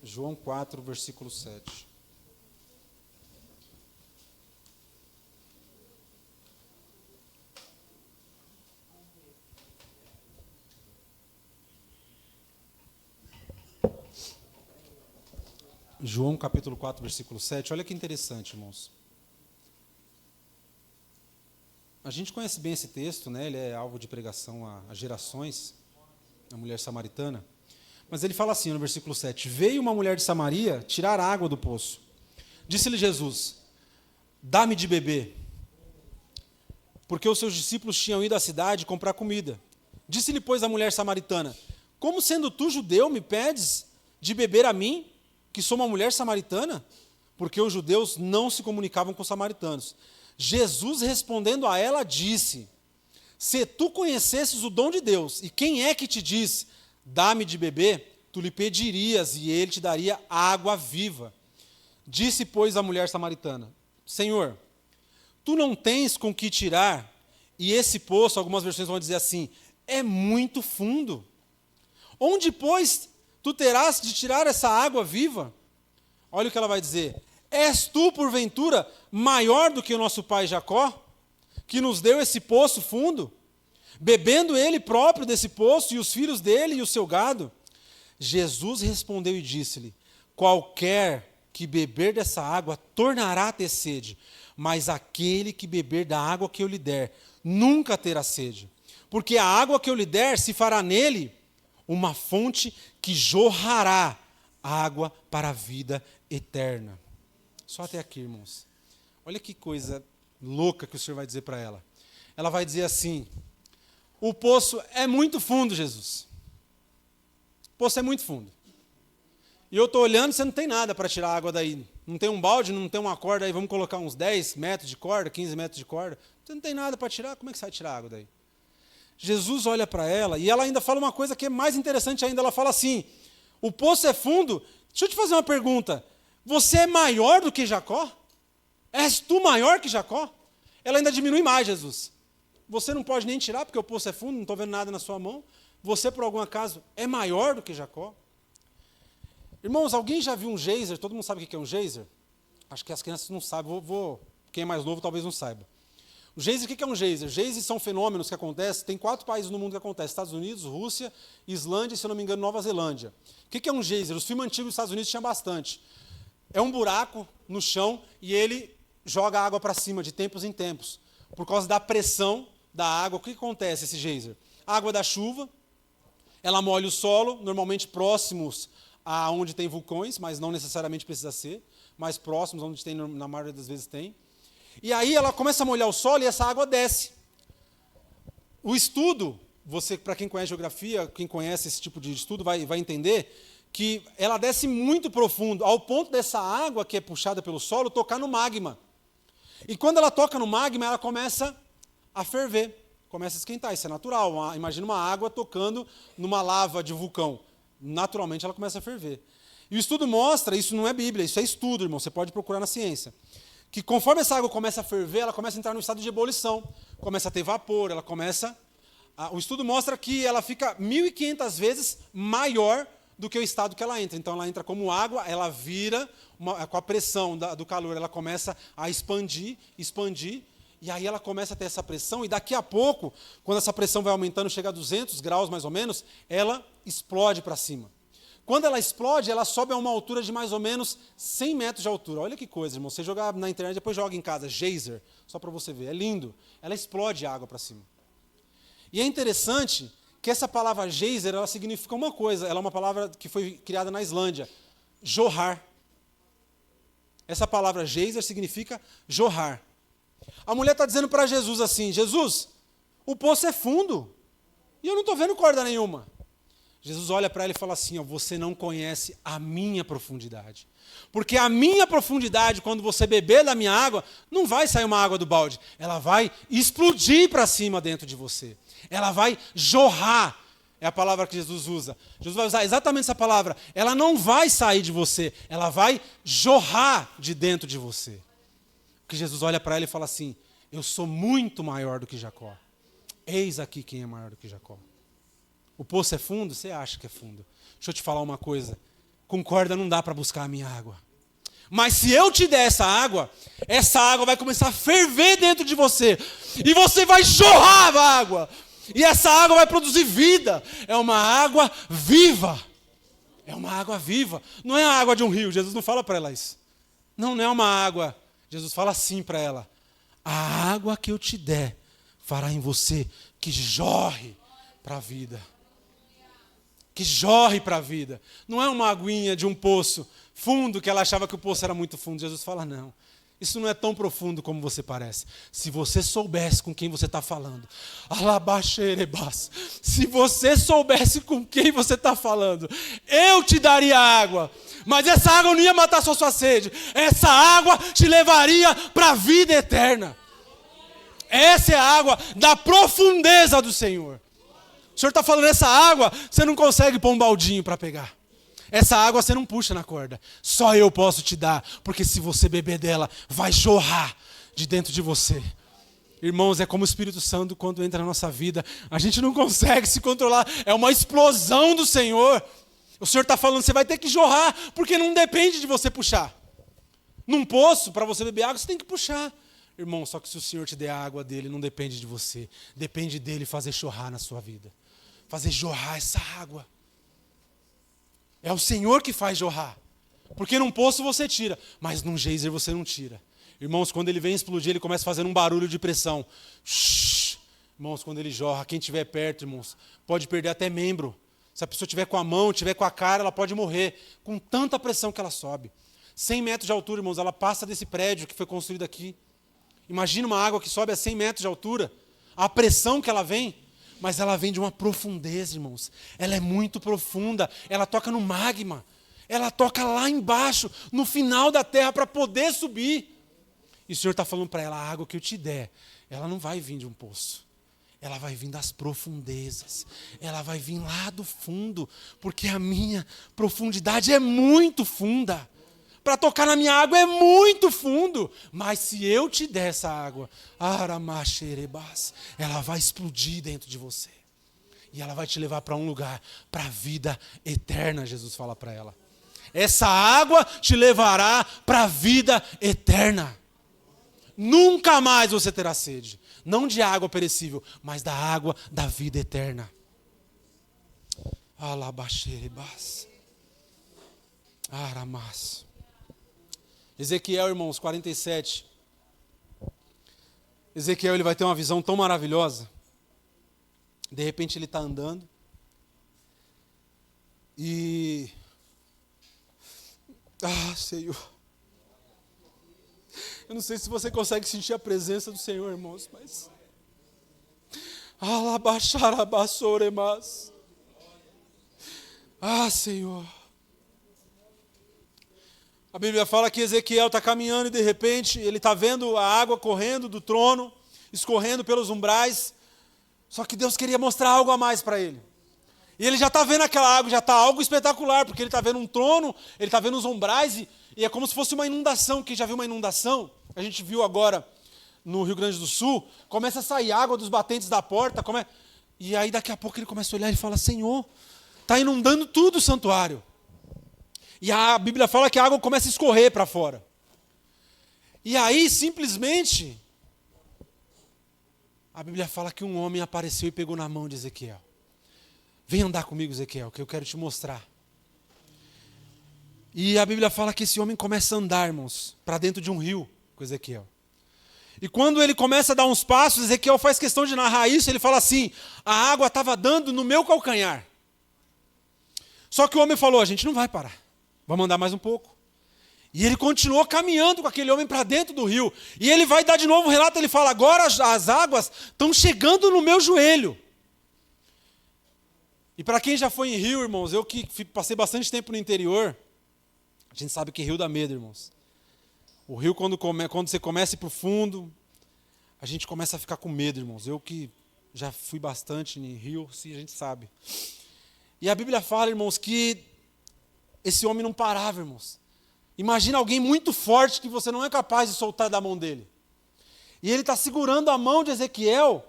João 4, versículo 7. João capítulo 4, versículo 7. Olha que interessante, irmãos. A gente conhece bem esse texto, né? Ele é alvo de pregação a gerações, a mulher samaritana. Mas ele fala assim no versículo 7. Veio uma mulher de Samaria tirar água do poço. Disse-lhe Jesus, dá-me de beber. Porque os seus discípulos tinham ido à cidade comprar comida. Disse-lhe, pois, a mulher samaritana, como sendo tu judeu me pedes de beber a mim, que sou uma mulher samaritana? Porque os judeus não se comunicavam com os samaritanos. Jesus respondendo a ela disse, se tu conhecesses o dom de Deus, e quem é que te diz, dá-me de beber, tu lhe pedirias, e ele te daria água viva. Disse, pois, a mulher samaritana, Senhor, tu não tens com que tirar, e esse poço, algumas versões vão dizer assim, é muito fundo. Onde, pois, tu terás de tirar essa água viva? Olha o que ela vai dizer. És tu, porventura, maior do que o nosso pai Jacó, que nos deu esse poço fundo, bebendo ele próprio desse poço, e os filhos dele e o seu gado? Jesus respondeu e disse-lhe, qualquer que beber dessa água tornará a ter sede, mas aquele que beber da água que eu lhe der, nunca terá sede. Porque a água que eu lhe der se fará nele uma fonte que jorrará água para a vida eterna. Só até aqui, irmãos. Olha que coisa louca que o Senhor vai dizer para ela. Ela vai dizer assim, o poço é muito fundo, Jesus. O poço é muito fundo. E eu estou olhando, você não tem nada para tirar a água daí. Não tem um balde, não tem uma corda aí, vamos colocar uns 10 metros de corda, 15 metros de corda. Você não tem nada para tirar, como é que você vai tirar a água daí? Jesus olha para ela e ela ainda fala uma coisa que é mais interessante ainda. Ela fala assim, o poço é fundo, deixa eu te fazer uma pergunta. Você é maior do que Jacó? És tu maior que Jacó? Ela ainda diminui mais, Jesus. Você não pode nem tirar, porque o poço é fundo, não estou vendo nada na sua mão. Você, por algum acaso, é maior do que Jacó? Irmãos, alguém já viu um geyser? Todo mundo sabe o que é um geyser? Acho que as crianças não sabem. Quem é mais novo talvez não saiba. O geyser, o que é um geyser? Geysers são fenômenos que acontecem, tem 4 países no mundo que acontecem, Estados Unidos, Rússia, Islândia e, se eu não me engano, Nova Zelândia. O que é um geyser? Os filmes antigos dos Estados Unidos tinham bastante. É um buraco no chão e ele joga água para cima de tempos em tempos. Por causa da pressão da água, o que acontece esse geyser? A água da chuva, ela molha o solo, normalmente próximos a onde tem vulcões, mas não necessariamente precisa ser, mais próximos, onde tem, na maioria das vezes tem. E aí ela começa a molhar o solo e essa água desce. O estudo, para quem conhece geografia, quem conhece esse tipo de estudo, vai entender que ela desce muito profundo, ao ponto dessa água que é puxada pelo solo tocar no magma. E quando ela toca no magma, ela começa a ferver, começa a esquentar. Isso é natural. Imagina uma água tocando numa lava de vulcão. Naturalmente ela começa a ferver. E o estudo mostra, isso não é Bíblia, isso é estudo, irmão, você pode procurar na ciência, que conforme essa água começa a ferver, ela começa a entrar no estado de ebulição, começa a ter vapor, ela começa... O estudo mostra que ela fica 1.500 vezes maior do que o estado que ela entra. Então, ela entra como água, ela vira, com a pressão do calor, ela começa a expandir, e aí ela começa a ter essa pressão, e daqui a pouco, quando essa pressão vai aumentando, chega a 200 graus mais ou menos, ela explode para cima. Quando ela explode, ela sobe a uma altura de mais ou menos 100 metros de altura. Olha que coisa, irmão. Você jogar na internet, depois joga em casa, geyser, só para você ver. É lindo. Ela explode a água para cima. E é interessante que essa palavra geyser, ela significa uma coisa. Ela é uma palavra que foi criada na Islândia. Jorrar. Essa palavra geyser significa jorrar. A mulher está dizendo para Jesus assim, Jesus, o poço é fundo. E eu não estou vendo corda nenhuma. Jesus olha para ela e fala assim, ó, você não conhece a minha profundidade. Porque a minha profundidade, quando você beber da minha água, não vai sair uma água do balde. Ela vai explodir para cima dentro de você. Ela vai jorrar. É a palavra que Jesus usa. Jesus vai usar exatamente essa palavra. Ela não vai sair de você. Ela vai jorrar de dentro de você. Porque Jesus olha para ela e fala assim, eu sou muito maior do que Jacó. Eis aqui quem é maior do que Jacó. O poço é fundo? Você acha que é fundo. Deixa eu te falar uma coisa. Com corda não dá para buscar a minha água. Mas se eu te der essa água vai começar a ferver dentro de você. E você vai jorrar a água. E essa água vai produzir vida. É uma água viva. É uma água viva. Não é a água de um rio. Jesus não fala para ela isso. Não é uma água. Jesus fala assim para ela. A água que eu te der fará em você que jorre para a vida. Que jorre para a vida. Não é uma aguinha de um poço fundo, que ela achava que o poço era muito fundo. Jesus fala, não. Isso não é tão profundo como você parece. Se você soubesse com quem você está falando. Alabaxerebas. Se você soubesse com quem você está falando, eu te daria água. Mas essa água não ia matar sua sede. Essa água te levaria para a vida eterna. Essa é a água da profundeza do Senhor. O Senhor está falando, essa água, você não consegue pôr um baldinho para pegar. Essa água você não puxa na corda. Só eu posso te dar, porque se você beber dela, vai jorrar de dentro de você. Irmãos, é como o Espírito Santo quando entra na nossa vida. A gente não consegue se controlar. É uma explosão do Senhor. O Senhor está falando, você vai ter que jorrar, porque não depende de você puxar. Num poço, para você beber água, você tem que puxar. Irmão, só que se o Senhor te der a água dele, não depende de você. Depende dele fazer jorrar na sua vida. Fazer jorrar essa água. É o Senhor que faz jorrar. Porque num poço você tira, mas num geyser você não tira. Irmãos, quando ele vem explodir, ele começa fazendo um barulho de pressão. Shhh. Irmãos, quando ele jorra, quem estiver perto, irmãos, pode perder até membro. Se a pessoa estiver com a mão, estiver com a cara, ela pode morrer. Com tanta pressão que ela sobe. 100 metros de altura, irmãos, ela passa desse prédio que foi construído aqui. Imagina uma água que sobe a 100 metros de altura. A pressão que ela vem. Mas ela vem de uma profundeza, irmãos. Ela é muito profunda. Ela toca no magma. Ela toca lá embaixo, no final da terra, para poder subir. E o Senhor está falando para ela, a água que eu te der, ela não vai vir de um poço. Ela vai vir das profundezas. Ela vai vir lá do fundo. Porque a minha profundidade é muito funda. Para tocar na minha água é muito fundo. Mas se eu te der essa água, ela vai explodir dentro de você. E ela vai te levar para um lugar, para a vida eterna, Jesus fala para ela. Essa água te levará para a vida eterna. Nunca mais você terá sede. Não de água perecível, mas da água da vida eterna. Alabaxerebas. Aramas. Ezequiel, irmãos, 47. Ezequiel, ele vai ter uma visão tão maravilhosa. De repente ele está andando. E... Senhor. Eu não sei se você consegue sentir a presença do Senhor, irmãos, mas... Alabaxarabassoremas. Senhor. A Bíblia fala que Ezequiel está caminhando e de repente ele está vendo a água correndo do trono, escorrendo pelos umbrais. Só que Deus queria mostrar algo a mais para ele. E ele já está vendo aquela água, já está algo espetacular, porque ele está vendo um trono, ele está vendo os umbrais e é como se fosse uma inundação. Quem já viu uma inundação? a gente viu agora no Rio Grande do Sul, começa a sair água dos batentes da porta, e aí daqui a pouco ele começa a olhar e fala, Senhor, está inundando tudo o santuário. E a Bíblia fala que a água começa a escorrer para fora. E aí, simplesmente, a Bíblia fala que um homem apareceu e pegou na mão de Ezequiel. Vem andar comigo, Ezequiel, que eu quero te mostrar. E a Bíblia fala que esse homem começa a andar, irmãos, para dentro de um rio com Ezequiel. E quando ele começa a dar uns passos, Ezequiel faz questão de narrar isso, ele fala assim, a água estava dando no meu calcanhar. Só que o homem falou, a gente não vai parar, vamos andar mais um pouco. E ele continuou caminhando com aquele homem para dentro do rio. E ele vai dar de novo o relato, ele fala, agora as águas estão chegando no meu joelho. E para quem já foi em rio, irmãos, eu que passei bastante tempo no interior, a gente sabe que rio dá medo, irmãos. O rio, quando você começa a ir para o fundo, a gente começa a ficar com medo, irmãos. Eu que já fui bastante em rio, sim, a gente sabe. E a Bíblia fala, irmãos, que esse homem não parava, irmãos. Imagina alguém muito forte que você não é capaz de soltar da mão dele. E ele está segurando a mão de Ezequiel,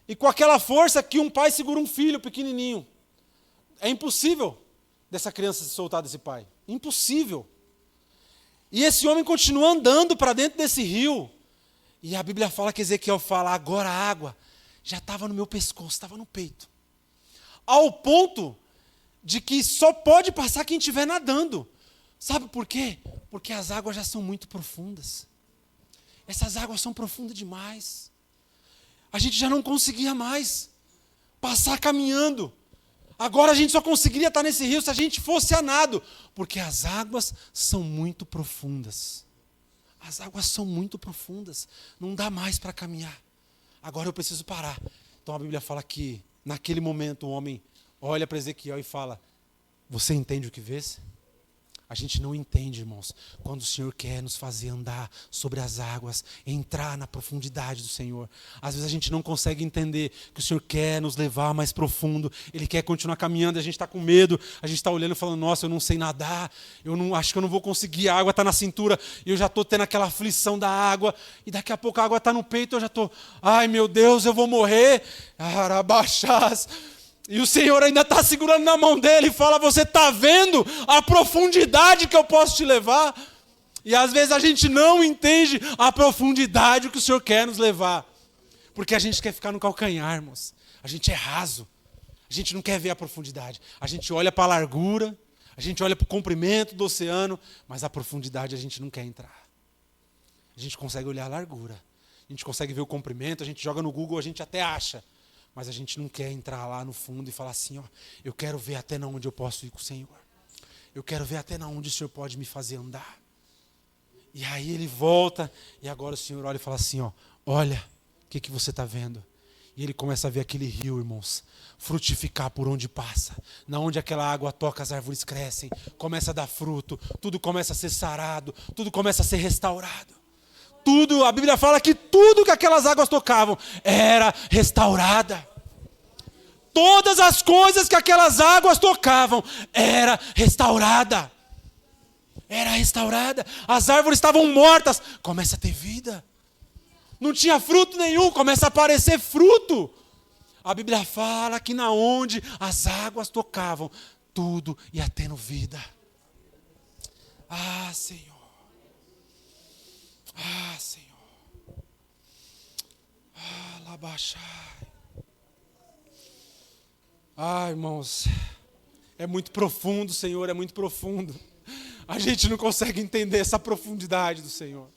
e com aquela força que um pai segura um filho pequenininho. É impossível dessa criança se soltar desse pai. Impossível. E esse homem continua andando para dentro desse rio. E a Bíblia fala que Ezequiel fala, agora a água já estava no meu pescoço, estava no peito. Ao ponto de que só pode passar quem estiver nadando. Sabe por quê? Porque as águas já são muito profundas. Essas águas são profundas demais. A gente já não conseguia mais passar caminhando. Agora a gente só conseguiria estar nesse rio se a gente fosse a nado. Porque as águas são muito profundas. As águas são muito profundas. Não dá mais para caminhar. Agora eu preciso parar. Então a Bíblia fala que naquele momento o homem olha para Ezequiel e fala, você entende o que vês? A gente não entende, irmãos, quando o Senhor quer nos fazer andar sobre as águas, entrar na profundidade do Senhor. Às vezes a gente não consegue entender que o Senhor quer nos levar mais profundo, Ele quer continuar caminhando, a gente está com medo, a gente está olhando e falando, nossa, eu não sei nadar, acho que eu não vou conseguir, a água está na cintura, e eu já estou tendo aquela aflição da água, e daqui a pouco a água está no peito, eu já estou, ai meu Deus, eu vou morrer, arabaxás. E o Senhor ainda está segurando na mão dele e fala, você está vendo a profundidade que eu posso te levar? E às vezes a gente não entende a profundidade que o Senhor quer nos levar. Porque a gente quer ficar no calcanhar, irmãos. A gente é raso. A gente não quer ver a profundidade. A gente olha para a largura, a gente olha para o comprimento do oceano, mas a profundidade a gente não quer entrar. A gente consegue olhar a largura. A gente consegue ver o comprimento, a gente joga no Google, a gente até acha. Mas a gente não quer entrar lá no fundo e falar assim, ó, eu quero ver até onde eu posso ir com o Senhor. Eu quero ver até onde o Senhor pode me fazer andar. E aí ele volta, e agora o Senhor olha e fala assim, ó, olha, o que você está vendo? E ele começa a ver aquele rio, irmãos, frutificar por onde passa. Na onde aquela água toca, as árvores crescem, começa a dar fruto, tudo começa a ser sarado, tudo começa a ser restaurado. Tudo, a Bíblia fala que tudo que aquelas águas tocavam era restaurada. Todas as coisas que aquelas águas tocavam era restaurada. Era restaurada. As árvores estavam mortas, começa a ter vida. Não tinha fruto nenhum, começa a aparecer fruto. A Bíblia fala que na onde as águas tocavam, tudo ia tendo vida. Ah, Senhor. Ah, Senhor. Ah, labaxai. Ah, irmãos, é muito profundo, Senhor, é muito profundo. A gente não consegue entender essa profundidade do Senhor.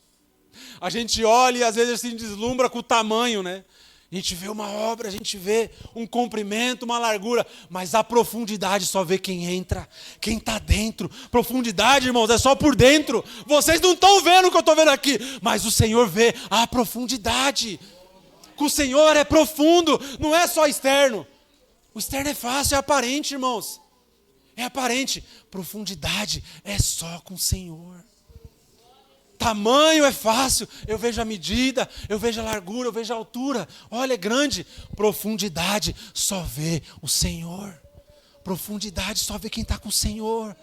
A gente olha e às vezes se deslumbra com o tamanho, né? A gente vê uma obra, a gente vê um comprimento, uma largura, mas a profundidade só vê quem entra, quem está dentro. Profundidade, irmãos, é só por dentro. Vocês não estão vendo o que eu estou vendo aqui, mas o Senhor vê a profundidade. Com o Senhor é profundo, não é só externo. O externo é fácil, é aparente, irmãos. É aparente. Profundidade é só com o Senhor. Tamanho é fácil, eu vejo a medida, eu vejo a largura, eu vejo a altura. Olha, é grande. Profundidade só vê o Senhor. Profundidade só vê quem está com o Senhor.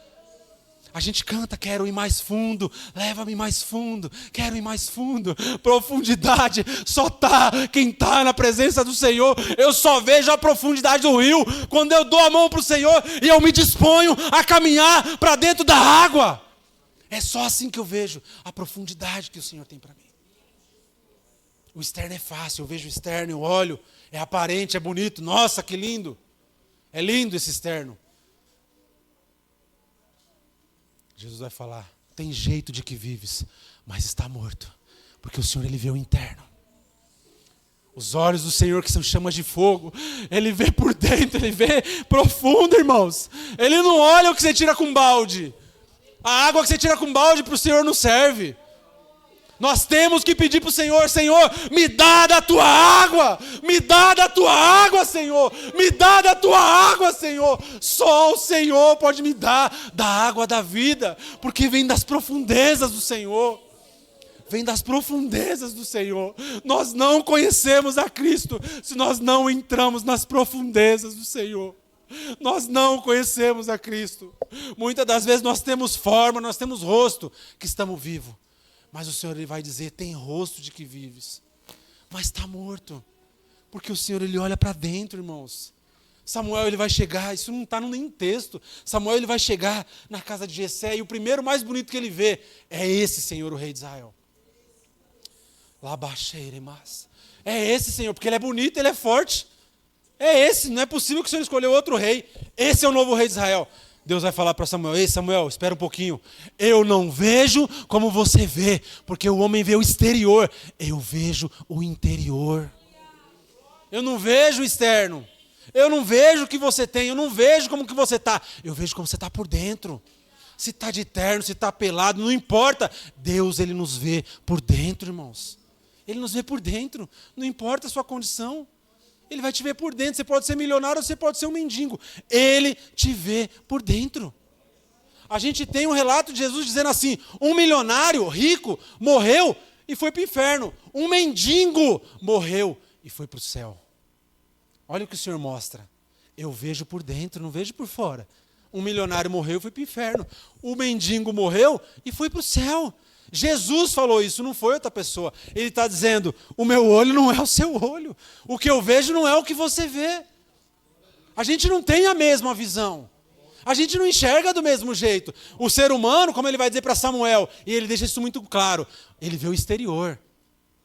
A gente canta, quero ir mais fundo, leva-me mais fundo, quero ir mais fundo. Profundidade, só quem está na presença do Senhor. Eu só vejo a profundidade do rio quando eu dou a mão para o Senhor e eu me disponho a caminhar para dentro da água. É só assim que eu vejo a profundidade que o Senhor tem para mim. O externo é fácil, eu vejo o externo, eu olho, é aparente, é bonito. Nossa, que lindo! É lindo esse externo. Jesus vai falar, tem jeito de que vives, mas está morto, porque o Senhor, Ele vê o interno. Os olhos do Senhor que são chamas de fogo, Ele vê por dentro, Ele vê profundo, irmãos. Ele não olha o que você tira com balde. A água que você tira com balde para o Senhor não serve. Nós temos que pedir para o Senhor, Senhor, me dá da tua água, me dá da tua água, Senhor, me dá da tua água, Senhor. Só o Senhor pode me dar da água da vida, porque vem das profundezas do Senhor. Vem das profundezas do Senhor. Nós não conhecemos a Cristo se nós não entramos nas profundezas do Senhor. Nós não conhecemos a Cristo. Muitas das vezes nós temos forma, nós temos rosto que estamos vivos. Mas o Senhor, Ele vai dizer, tem rosto de que vives, mas está morto. Porque o Senhor, Ele olha para dentro, irmãos. Samuel, ele vai chegar, isso não está nem texto. Samuel, ele vai chegar na casa de Jessé e o primeiro mais bonito que ele vê é esse Senhor, o rei de Israel. Labacheiremas. É esse Senhor, porque ele é bonito, ele é forte. É esse, não é possível que o Senhor escolheu outro rei. Esse é o novo rei de Israel. Deus vai falar para Samuel, ei Samuel, espera um pouquinho. Eu não vejo como você vê, porque o homem vê o exterior. Eu vejo o interior. Eu não vejo o externo. Eu não vejo o que você tem, eu não vejo como que você está. Eu vejo como você está por dentro. Se está de terno, se está pelado, não importa. Deus, Ele nos vê por dentro, irmãos. Ele nos vê por dentro, não importa a sua condição. Ele vai te ver por dentro. Você pode ser milionário ou você pode ser um mendigo. Ele te vê por dentro. A gente tem um relato de Jesus dizendo assim, um milionário rico morreu e foi para o inferno. Um mendigo morreu e foi para o céu. Olha o que o Senhor mostra. Eu vejo por dentro, não vejo por fora. Um milionário morreu e foi para o inferno. O mendigo morreu e foi para o céu. Jesus falou isso, não foi outra pessoa. Ele está dizendo, o meu olho não é o seu olho. O que eu vejo não é o que você vê. A gente não tem a mesma visão. A gente não enxerga do mesmo jeito. O ser humano, como ele vai dizer para Samuel, e ele deixa isso muito claro, ele vê o exterior.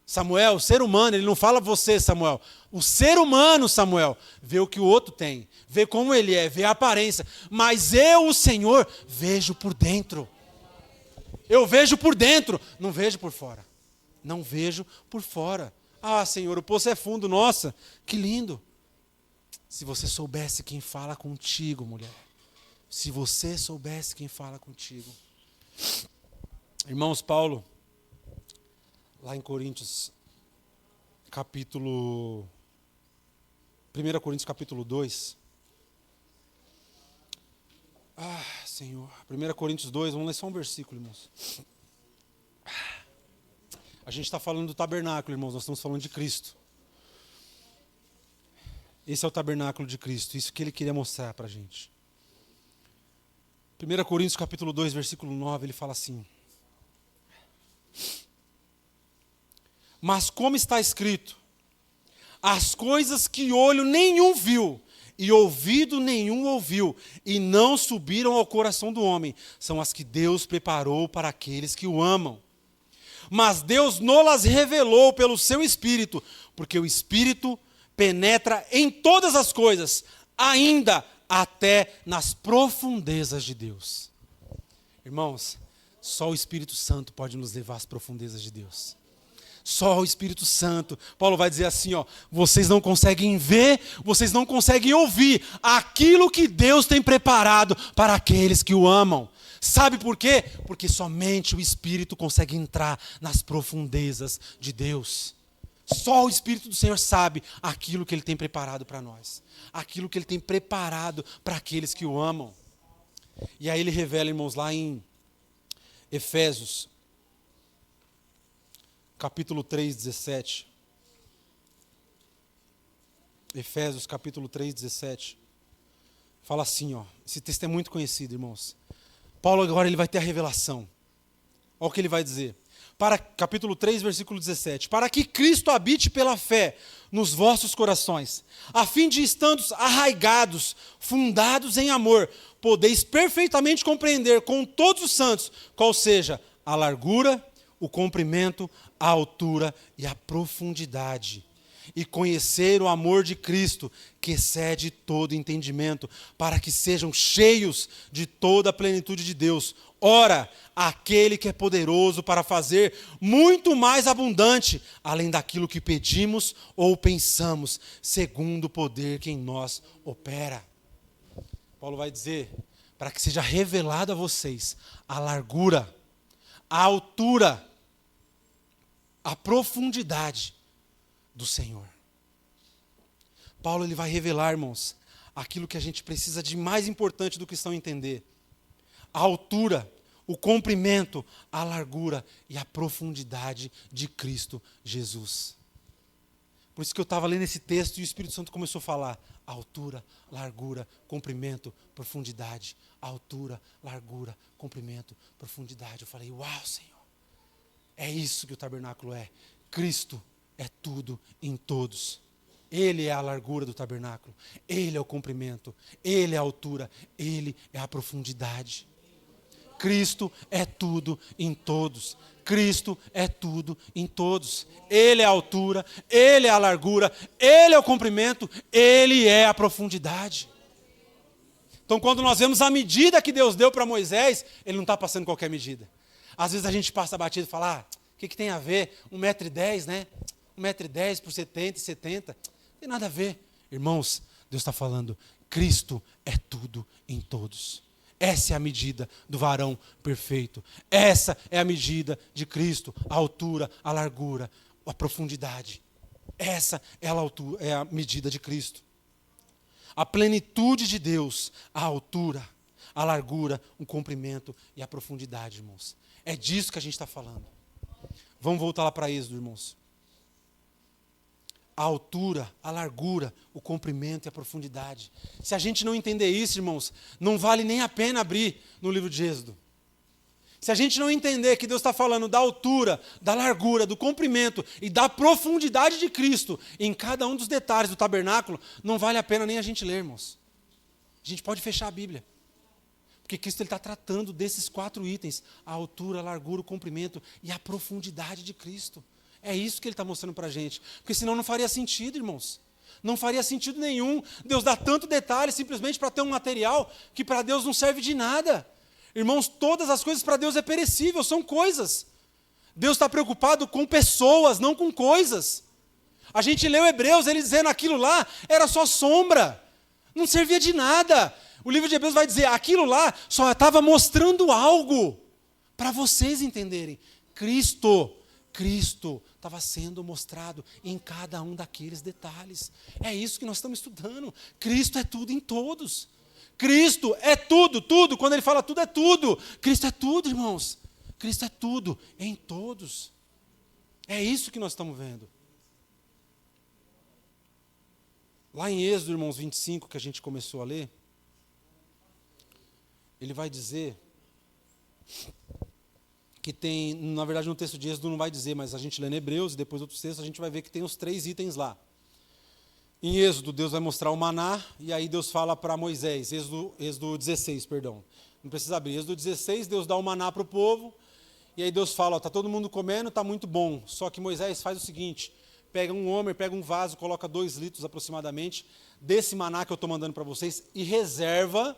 Samuel, o ser humano, ele não fala você, Samuel. O ser humano, Samuel, vê o que o outro tem, vê como ele é, vê a aparência. Mas eu, o Senhor, vejo por dentro. Eu vejo por dentro, não vejo por fora. Não vejo por fora. Ah, Senhor, o poço é fundo, nossa, que lindo. Se você soubesse quem fala contigo, mulher. Se você soubesse quem fala contigo. Irmãos, Paulo, lá em Coríntios, capítulo... 1 Coríntios, capítulo 2. Ah, Senhor. 1 Coríntios 2, vamos ler só um versículo, irmãos. A gente está falando do tabernáculo, irmãos, nós estamos falando de Cristo. Esse é o tabernáculo de Cristo, isso que ele queria mostrar para a gente. 1 Coríntios, capítulo 2, versículo 9, ele fala assim. Mas como está escrito, as coisas que olho nenhum viu, e ouvido nenhum ouviu, e não subiram ao coração do homem, são as que Deus preparou para aqueles que o amam. Mas Deus não-las revelou pelo seu Espírito, porque o Espírito penetra em todas as coisas, ainda até nas profundezas de Deus. Irmãos, só o Espírito Santo pode nos levar às profundezas de Deus. Só o Espírito Santo. Paulo vai dizer assim, ó, vocês não conseguem ver, vocês não conseguem ouvir aquilo que Deus tem preparado para aqueles que o amam. Sabe por quê? Porque somente o Espírito consegue entrar nas profundezas de Deus. Só o Espírito do Senhor sabe aquilo que Ele tem preparado para nós. Aquilo que Ele tem preparado para aqueles que o amam. E aí Ele revela, irmãos, lá em Efésios, capítulo 3, 17. Efésios, capítulo 3, 17. Fala assim, ó. Esse texto é muito conhecido, irmãos. Paulo agora ele vai ter a revelação. Olha o que ele vai dizer. Capítulo 3, versículo 17. Para que Cristo habite pela fé nos vossos corações, a fim de, estando arraigados, fundados em amor, podeis perfeitamente compreender com todos os santos qual seja a largura, o comprimento, a altura e a profundidade. E conhecer o amor de Cristo, que excede todo entendimento, para que sejam cheios de toda a plenitude de Deus. Ora, aquele que é poderoso para fazer muito mais abundante, além daquilo que pedimos ou pensamos, segundo o poder que em nós opera. Paulo vai dizer, para que seja revelado a vocês a largura, a altura, a profundidade do Senhor. Paulo ele vai revelar, irmãos, aquilo que a gente precisa de mais importante do cristão entender. A altura, o comprimento, a largura e a profundidade de Cristo Jesus. Por isso que eu estava lendo esse texto e o Espírito Santo começou a falar. Altura, largura, comprimento, profundidade. Altura, largura, comprimento, profundidade. Eu falei, uau, Senhor. É isso que o tabernáculo é. Cristo é tudo em todos. Ele é a largura do tabernáculo. Ele é o comprimento. Ele é a altura. Ele é a profundidade. Cristo é tudo em todos. Cristo é tudo em todos. Ele é a altura, Ele é a largura, Ele é o comprimento, Ele é a profundidade. Então, quando nós vemos a medida que Deus deu para Moisés, Ele não está passando qualquer medida. Às vezes a gente passa batido e fala, o que tem a ver? 1,10 m, né? 1,10 m por 70, não tem nada a ver. Irmãos, Deus está falando, Cristo é tudo em todos. Essa é a medida do varão perfeito. Essa é a medida de Cristo, a altura, a largura, a profundidade. Essa é a medida de Cristo. A plenitude de Deus, a altura, a largura, o comprimento e a profundidade, irmãos. É disso que a gente está falando. Vamos voltar lá para Êxodo, irmãos. A altura, a largura, o comprimento e a profundidade. Se a gente não entender isso, irmãos, não vale nem a pena abrir no livro de Êxodo. Se a gente não entender que Deus está falando da altura, da largura, do comprimento e da profundidade de Cristo em cada um dos detalhes do tabernáculo, não vale a pena nem a gente ler, irmãos. A gente pode fechar a Bíblia. Porque Cristo está tratando desses 4 itens, a altura, a largura, o comprimento e a profundidade de Cristo. É isso que ele está mostrando para a gente. Porque senão não faria sentido, irmãos. Não faria sentido nenhum. Deus dá tanto detalhe simplesmente para ter um material que para Deus não serve de nada. Irmãos, todas as coisas para Deus é perecível, são coisas. Deus está preocupado com pessoas, não com coisas. A gente leu Hebreus, ele dizendo aquilo lá era só sombra. Não servia de nada. O livro de Hebreus vai dizer, aquilo lá só estava mostrando algo para vocês entenderem. Cristo estava sendo mostrado em cada um daqueles detalhes. É isso que nós estamos estudando. Cristo é tudo em todos. Cristo é tudo, tudo. Quando ele fala tudo, é tudo. Cristo é tudo, irmãos. Cristo é tudo em todos. É isso que nós estamos vendo. Lá em Êxodo, irmãos, 25, que a gente começou a ler, ele vai dizer que tem, na verdade no texto de Êxodo não vai dizer, mas a gente lê em Hebreus e depois outros textos a gente vai ver que tem os 3 itens lá. Em Êxodo, Deus vai mostrar o maná e aí Deus fala para Moisés, Êxodo 16, perdão. Não precisa abrir. Êxodo 16, Deus dá o maná para o povo e aí Deus fala, está todo mundo comendo, está muito bom. Só que Moisés faz o seguinte, pega um homer, pega um vaso, coloca 2 litros aproximadamente desse maná que eu estou mandando para vocês e reserva,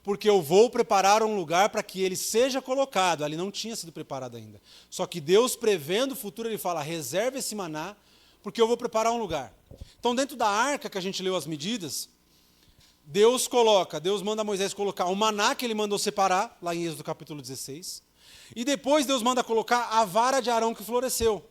porque eu vou preparar um lugar para que ele seja colocado. Ali não tinha sido preparado ainda. Só que Deus, prevendo o futuro, ele fala, reserva esse maná, porque eu vou preparar um lugar. Então, dentro da arca que a gente leu as medidas, Deus manda Moisés colocar o maná que ele mandou separar, lá em Êxodo capítulo 16, e depois Deus manda colocar a vara de Arão que floresceu,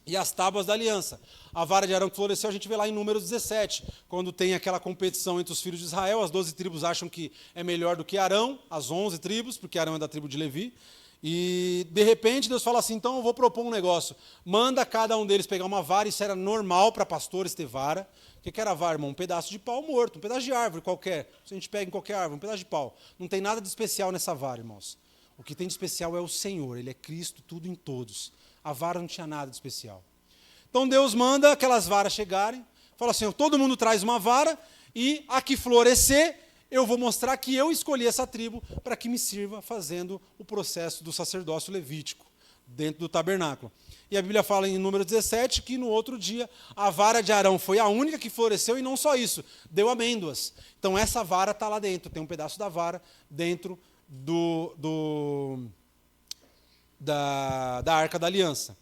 e as tábuas da aliança. A vara de Arão que floresceu, a gente vê lá em Números 17, quando tem aquela competição entre os filhos de Israel, as 12 tribos acham que é melhor do que Arão, as 11 tribos, porque Arão é da tribo de Levi, E, de repente, Deus fala assim, então eu vou propor um negócio. Manda cada um deles pegar uma vara, isso era normal para pastores ter vara. O que era vara, irmão? Um pedaço de pau morto, um pedaço de árvore qualquer. Se a gente pega em qualquer árvore, um pedaço de pau. Não tem nada de especial nessa vara, irmãos. O que tem de especial é o Senhor, Ele é Cristo, tudo em todos. A vara não tinha nada de especial. Então Deus manda aquelas varas chegarem, fala assim, todo mundo traz uma vara, e a que florescer, eu vou mostrar que eu escolhi essa tribo para que me sirva fazendo o processo do sacerdócio levítico, dentro do tabernáculo. E a Bíblia fala em número 17 que no outro dia a vara de Arão foi a única que floresceu, e não só isso, deu amêndoas. Então essa vara está lá dentro, tem um pedaço da vara dentro da Arca da Aliança.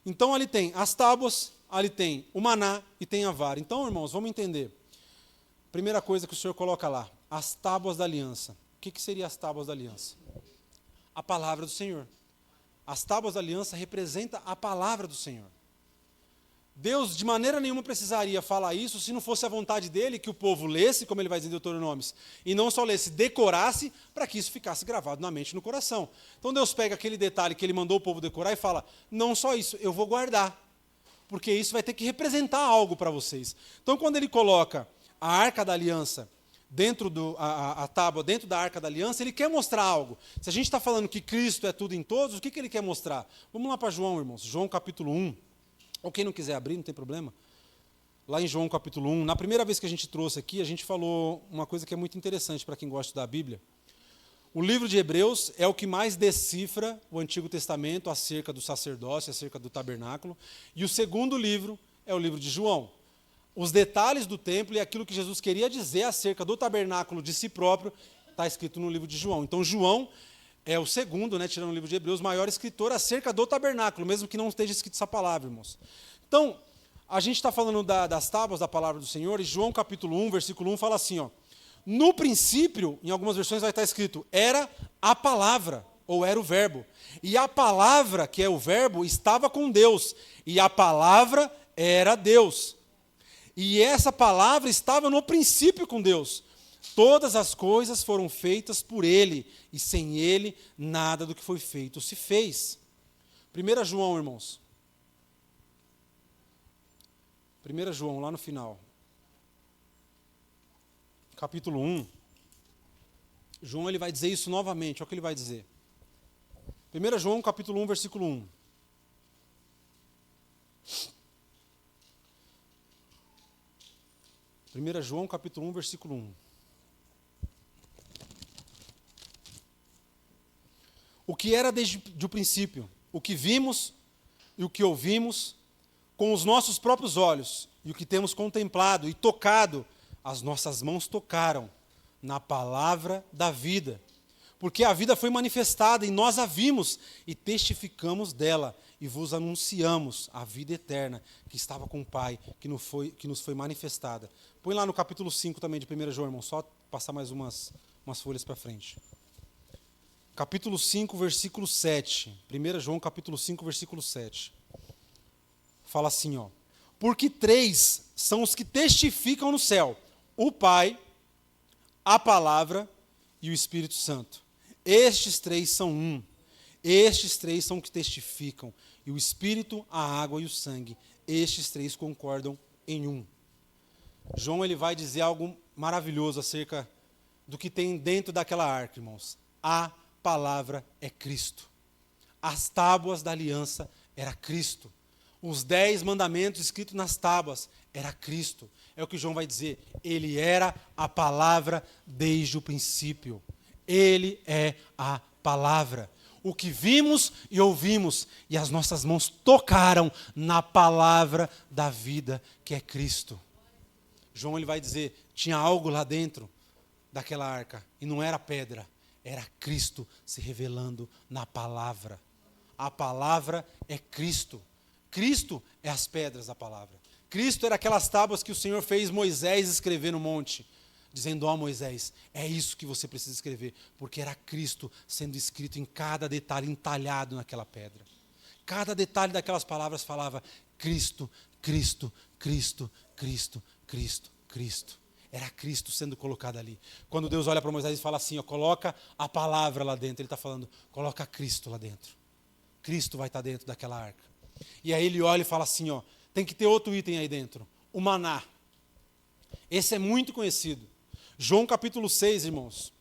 Então ali tem as tábuas, ali tem o maná e tem a vara. Então, irmãos, vamos entender. Primeira coisa que o Senhor coloca lá, as tábuas da aliança. O que seriam as tábuas da aliança? A palavra do Senhor. As tábuas da aliança representam a palavra do Senhor. Deus, de maneira nenhuma, precisaria falar isso se não fosse a vontade dele que o povo lesse, como ele vai dizer em Deuteronômios, e não só lesse, decorasse, para que isso ficasse gravado na mente e no coração. Então Deus pega aquele detalhe que ele mandou o povo decorar e fala, não só isso, eu vou guardar, porque isso vai ter que representar algo para vocês. Então quando ele coloca a Arca da Aliança dentro a tábua dentro da Arca da Aliança, ele quer mostrar algo. Se a gente está falando que Cristo é tudo em todos, o que ele quer mostrar? Vamos lá para João, irmãos. João capítulo 1. Ou quem não quiser abrir, não tem problema. Lá em João capítulo 1, na primeira vez que a gente trouxe aqui, a gente falou uma coisa que é muito interessante para quem gosta da Bíblia. O livro de Hebreus é o que mais decifra o Antigo Testamento acerca do sacerdócio, acerca do tabernáculo. E o segundo livro é o livro de João. Os detalhes do templo e aquilo que Jesus queria dizer acerca do tabernáculo de si próprio está escrito no livro de João. Então João é o segundo, tirando o livro de Hebreus, maior escritor acerca do tabernáculo, mesmo que não esteja escrito essa palavra, irmãos. Então, a gente está falando das tábuas da palavra do Senhor, e João capítulo 1, versículo 1 fala assim, no princípio, em algumas versões vai estar escrito, era a palavra, ou era o verbo. E a palavra, que é o verbo, estava com Deus, e a palavra era Deus. E essa palavra estava no princípio com Deus. Todas as coisas foram feitas por Ele, e sem Ele nada do que foi feito se fez. 1 João, irmãos. 1 João, lá no final. Capítulo 1. João ele vai dizer isso novamente, olha o que ele vai dizer. 1 João, capítulo 1, versículo 1. João, capítulo 1, versículo 1. O que era desde o princípio, o que vimos e o que ouvimos com os nossos próprios olhos, e o que temos contemplado e tocado, as nossas mãos tocaram na palavra da vida. Porque a vida foi manifestada e nós a vimos e testificamos dela e vos anunciamos a vida eterna que estava com o Pai, que nos foi manifestada. Põe lá no capítulo 5 também de 1 João, irmão, só passar mais umas folhas para frente. Capítulo 5, versículo 7. 1 João, capítulo 5, versículo 7. Fala assim, porque 3 são os que testificam no céu, o Pai, a Palavra e o Espírito Santo. Estes 3 são um. Estes 3 são os que testificam. E o Espírito, a água e o sangue. Estes 3 concordam em um. João ele vai dizer algo maravilhoso acerca do que tem dentro daquela arca, irmãos. A palavra é Cristo. As tábuas da aliança era Cristo. Os 10 mandamentos escritos nas tábuas era Cristo. É o que João vai dizer. Ele era a palavra desde o princípio. Ele é a palavra. O que vimos e ouvimos, e as nossas mãos tocaram na palavra da vida, que é Cristo. João ele vai dizer, tinha algo lá dentro daquela arca, e não era pedra, era Cristo se revelando na palavra. A palavra é Cristo. Cristo é as pedras da palavra. Cristo era aquelas tábuas que o Senhor fez Moisés escrever no monte, dizendo, Moisés, é isso que você precisa escrever, porque era Cristo sendo escrito em cada detalhe, entalhado naquela pedra. Cada detalhe daquelas palavras falava, Cristo, Cristo, Cristo, Cristo, Cristo, Cristo. Era Cristo sendo colocado ali. Quando Deus olha para Moisés e fala assim, ó, coloca a palavra lá dentro, ele está falando, coloca Cristo lá dentro. Cristo vai estar dentro daquela arca. E aí ele olha e fala assim, ó, tem que ter outro item aí dentro, o maná. Esse é muito conhecido. João capítulo 6, irmãos.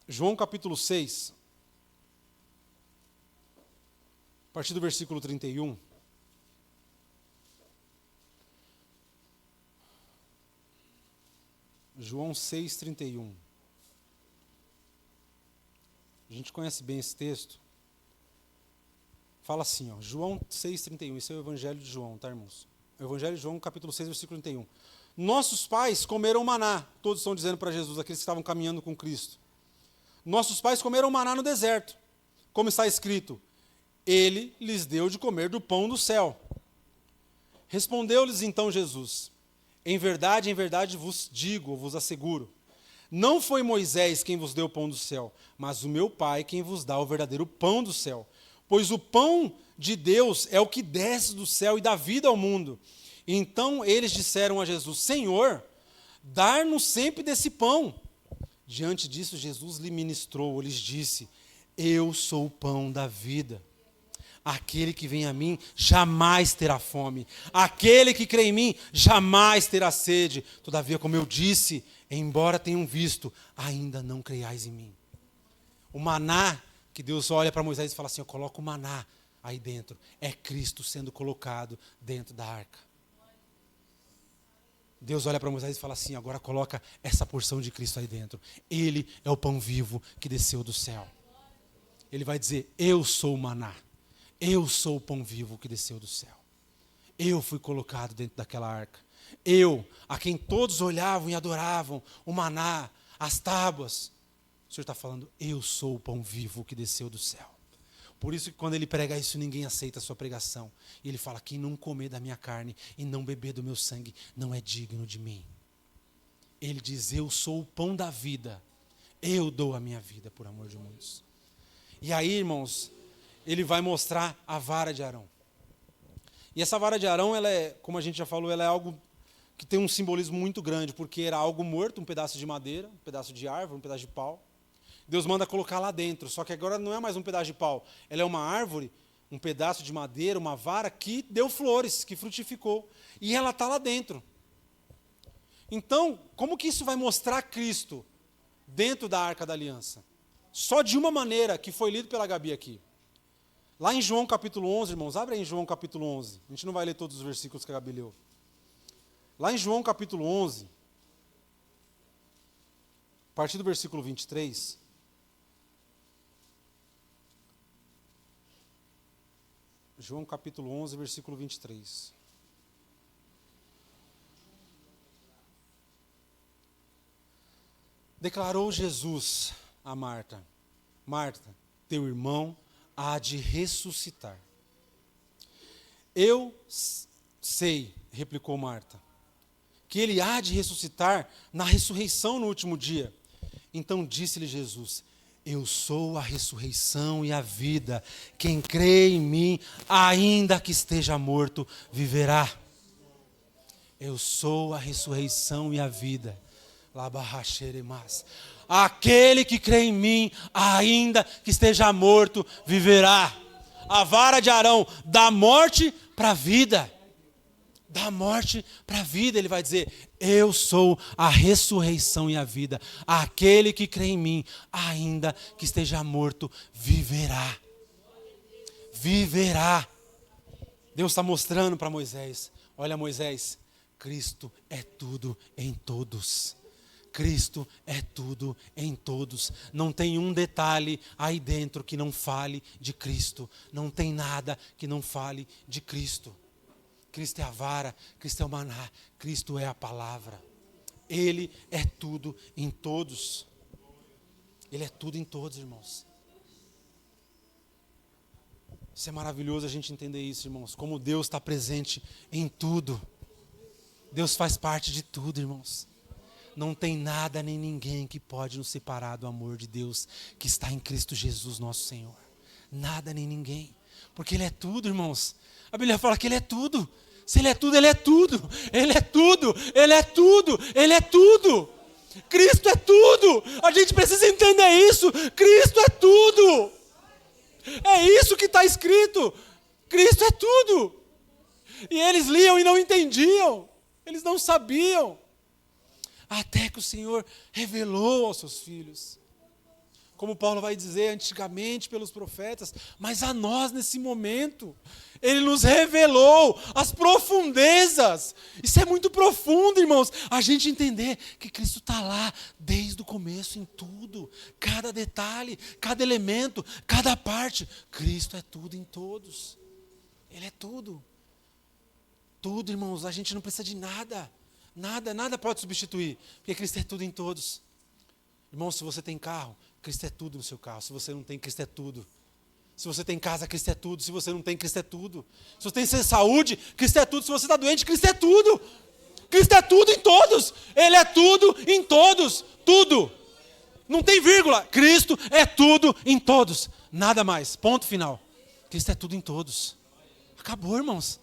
João capítulo 6, a partir do versículo 31. João 6, 31. A gente conhece bem esse texto. Fala assim, ó, João 6, 31. Esse é o Evangelho de João, tá, irmãos? O Evangelho de João, capítulo 6, versículo 31. Nossos pais comeram maná. Todos estão dizendo para Jesus, aqueles que estavam caminhando com Cristo. Nossos pais comeram maná no deserto. Como está escrito, ele lhes deu de comer do pão do céu. Respondeu-lhes então Jesus, em verdade vos digo, vos asseguro, não foi Moisés quem vos deu o pão do céu, mas o meu Pai quem vos dá o verdadeiro pão do céu. Pois o pão de Deus é o que desce do céu e dá vida ao mundo. Então eles disseram a Jesus, Senhor, dar-nos sempre desse pão. Diante disso, Jesus lhe ministrou, lhes disse, eu sou o pão da vida. Aquele que vem a mim jamais terá fome. Aquele que crê em mim jamais terá sede. Todavia, como eu disse, embora tenham visto, ainda não creiais em mim. O maná, que Deus olha para Moisés e fala assim, eu coloco o maná aí dentro. É Cristo sendo colocado dentro da arca. Deus olha para Moisés e fala assim, agora coloca essa porção de Cristo aí dentro. Ele é o pão vivo que desceu do céu. Ele vai dizer, eu sou o maná. Eu sou o pão vivo que desceu do céu. Eu fui colocado dentro daquela arca. Eu, a quem todos olhavam e adoravam, o maná, as tábuas. O Senhor está falando, eu sou o pão vivo que desceu do céu. Por isso que quando ele prega isso, ninguém aceita a sua pregação. E ele fala, quem não comer da minha carne e não beber do meu sangue, não é digno de mim. Ele diz, eu sou o pão da vida. Eu dou a minha vida por amor de muitos. E aí, irmãos, ele vai mostrar a vara de Arão. E essa vara de Arão, ela é, como a gente já falou, ela é algo que tem um simbolismo muito grande, porque era algo morto, um pedaço de madeira, um pedaço de árvore, um pedaço de pau. Deus manda colocar lá dentro, só que agora não é mais um pedaço de pau, ela é uma árvore, um pedaço de madeira, uma vara que deu flores, que frutificou, e ela está lá dentro. Então, como que isso vai mostrar Cristo dentro da Arca da Aliança? Só de uma maneira, que foi lido pela Gabi aqui. Lá em João capítulo 11, irmãos, abre aí em João capítulo 11, a gente não vai ler todos os versículos que a Gabi leu. Lá em João capítulo 11, a partir do versículo 23... João capítulo 11, versículo 23. Declarou Jesus a Marta, Marta, teu irmão há de ressuscitar. Eu sei, replicou Marta, que ele há de ressuscitar na ressurreição no último dia. Então disse-lhe Jesus, eu sou a ressurreição e a vida. Quem crê em mim, ainda que esteja morto, viverá. Eu sou a ressurreição e a vida. Aquele que crê em mim, ainda que esteja morto, viverá. A vara de Arão, da morte para a vida. Da morte para a vida, ele vai dizer, eu sou a ressurreição e a vida. Aquele que crê em mim, ainda que esteja morto, viverá. Viverá. Deus está mostrando para Moisés, olha Moisés, Cristo é tudo em todos. Cristo é tudo em todos. Não tem um detalhe aí dentro que não fale de Cristo. Não tem nada que não fale de Cristo. Cristo é a vara, Cristo é o maná, Cristo é a palavra. Ele é tudo em todos. Ele é tudo em todos, irmãos. Isso é maravilhoso a gente entender isso, irmãos. Como Deus está presente em tudo. Deus faz parte de tudo, irmãos. Não tem nada nem ninguém que pode nos separar do amor de Deus que está em Cristo Jesus, nosso Senhor. Nada nem ninguém. Porque Ele é tudo, irmãos. A Bíblia fala que Ele é tudo. Se Ele é tudo, Ele é tudo. Ele é tudo, Ele é tudo, Ele é tudo. Cristo é tudo. A gente precisa entender isso. Cristo é tudo. É isso que está escrito. Cristo é tudo. E eles liam e não entendiam. Eles não sabiam. Até que o Senhor revelou aos seus filhos. Como Paulo vai dizer antigamente pelos profetas, mas a nós nesse momento, Ele nos revelou as profundezas. Isso é muito profundo, irmãos, a gente entender que Cristo está lá desde o começo em tudo. Cada detalhe, cada elemento, cada parte. Cristo é tudo em todos. Ele é tudo. Tudo, irmãos, a gente não precisa de nada. Nada pode substituir, porque Cristo é tudo em todos. Irmãos, se você tem carro, Cristo é tudo no seu carro. Se você não tem, Cristo é tudo. Se você tem casa, Cristo é tudo. Se você não tem, Cristo é tudo. Se você tem saúde, Cristo é tudo. Se você está doente, Cristo é tudo. Cristo é tudo em todos. Ele é tudo em todos. Tudo. Não tem vírgula. Cristo é tudo em todos. Nada mais. Ponto final. Cristo é tudo em todos. Acabou, irmãos.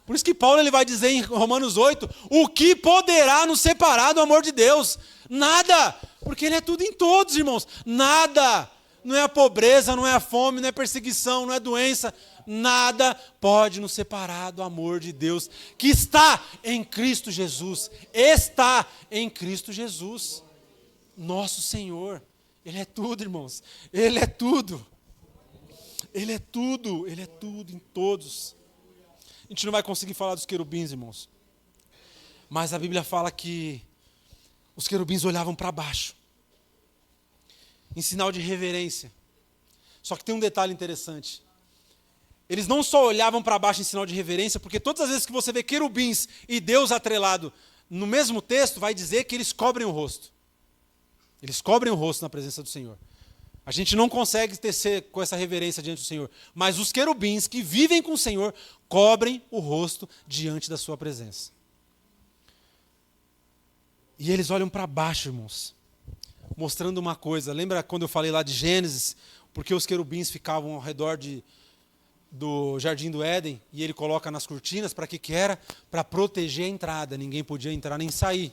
Por isso que Paulo ele vai dizer em Romanos 8, o que poderá nos separar do amor de Deus? Nada, porque Ele é tudo em todos, irmãos. Nada, não é a pobreza, não é a fome, não é perseguição, não é doença. Nada pode nos separar do amor de Deus, que está em Cristo Jesus. Está em Cristo Jesus, nosso Senhor. Ele é tudo, irmãos. Ele é tudo. Ele é tudo, Ele é tudo em todos. A gente não vai conseguir falar dos querubins, irmãos. Mas a Bíblia fala que os querubins olhavam para baixo, em sinal de reverência. Só que tem um detalhe interessante. Eles não só olhavam para baixo em sinal de reverência, porque todas as vezes que você vê querubins e Deus atrelado no mesmo texto, vai dizer que eles cobrem o rosto. Eles cobrem o rosto na presença do Senhor. A gente não consegue tecer com essa reverência diante do Senhor. Mas os querubins que vivem com o Senhor cobrem o rosto diante da sua presença. E eles olham para baixo, irmãos, mostrando uma coisa. Lembra quando eu falei lá de Gênesis? Porque os querubins ficavam ao redor do Jardim do Éden e ele coloca nas cortinas, para que era? Para proteger a entrada. Ninguém podia entrar nem sair.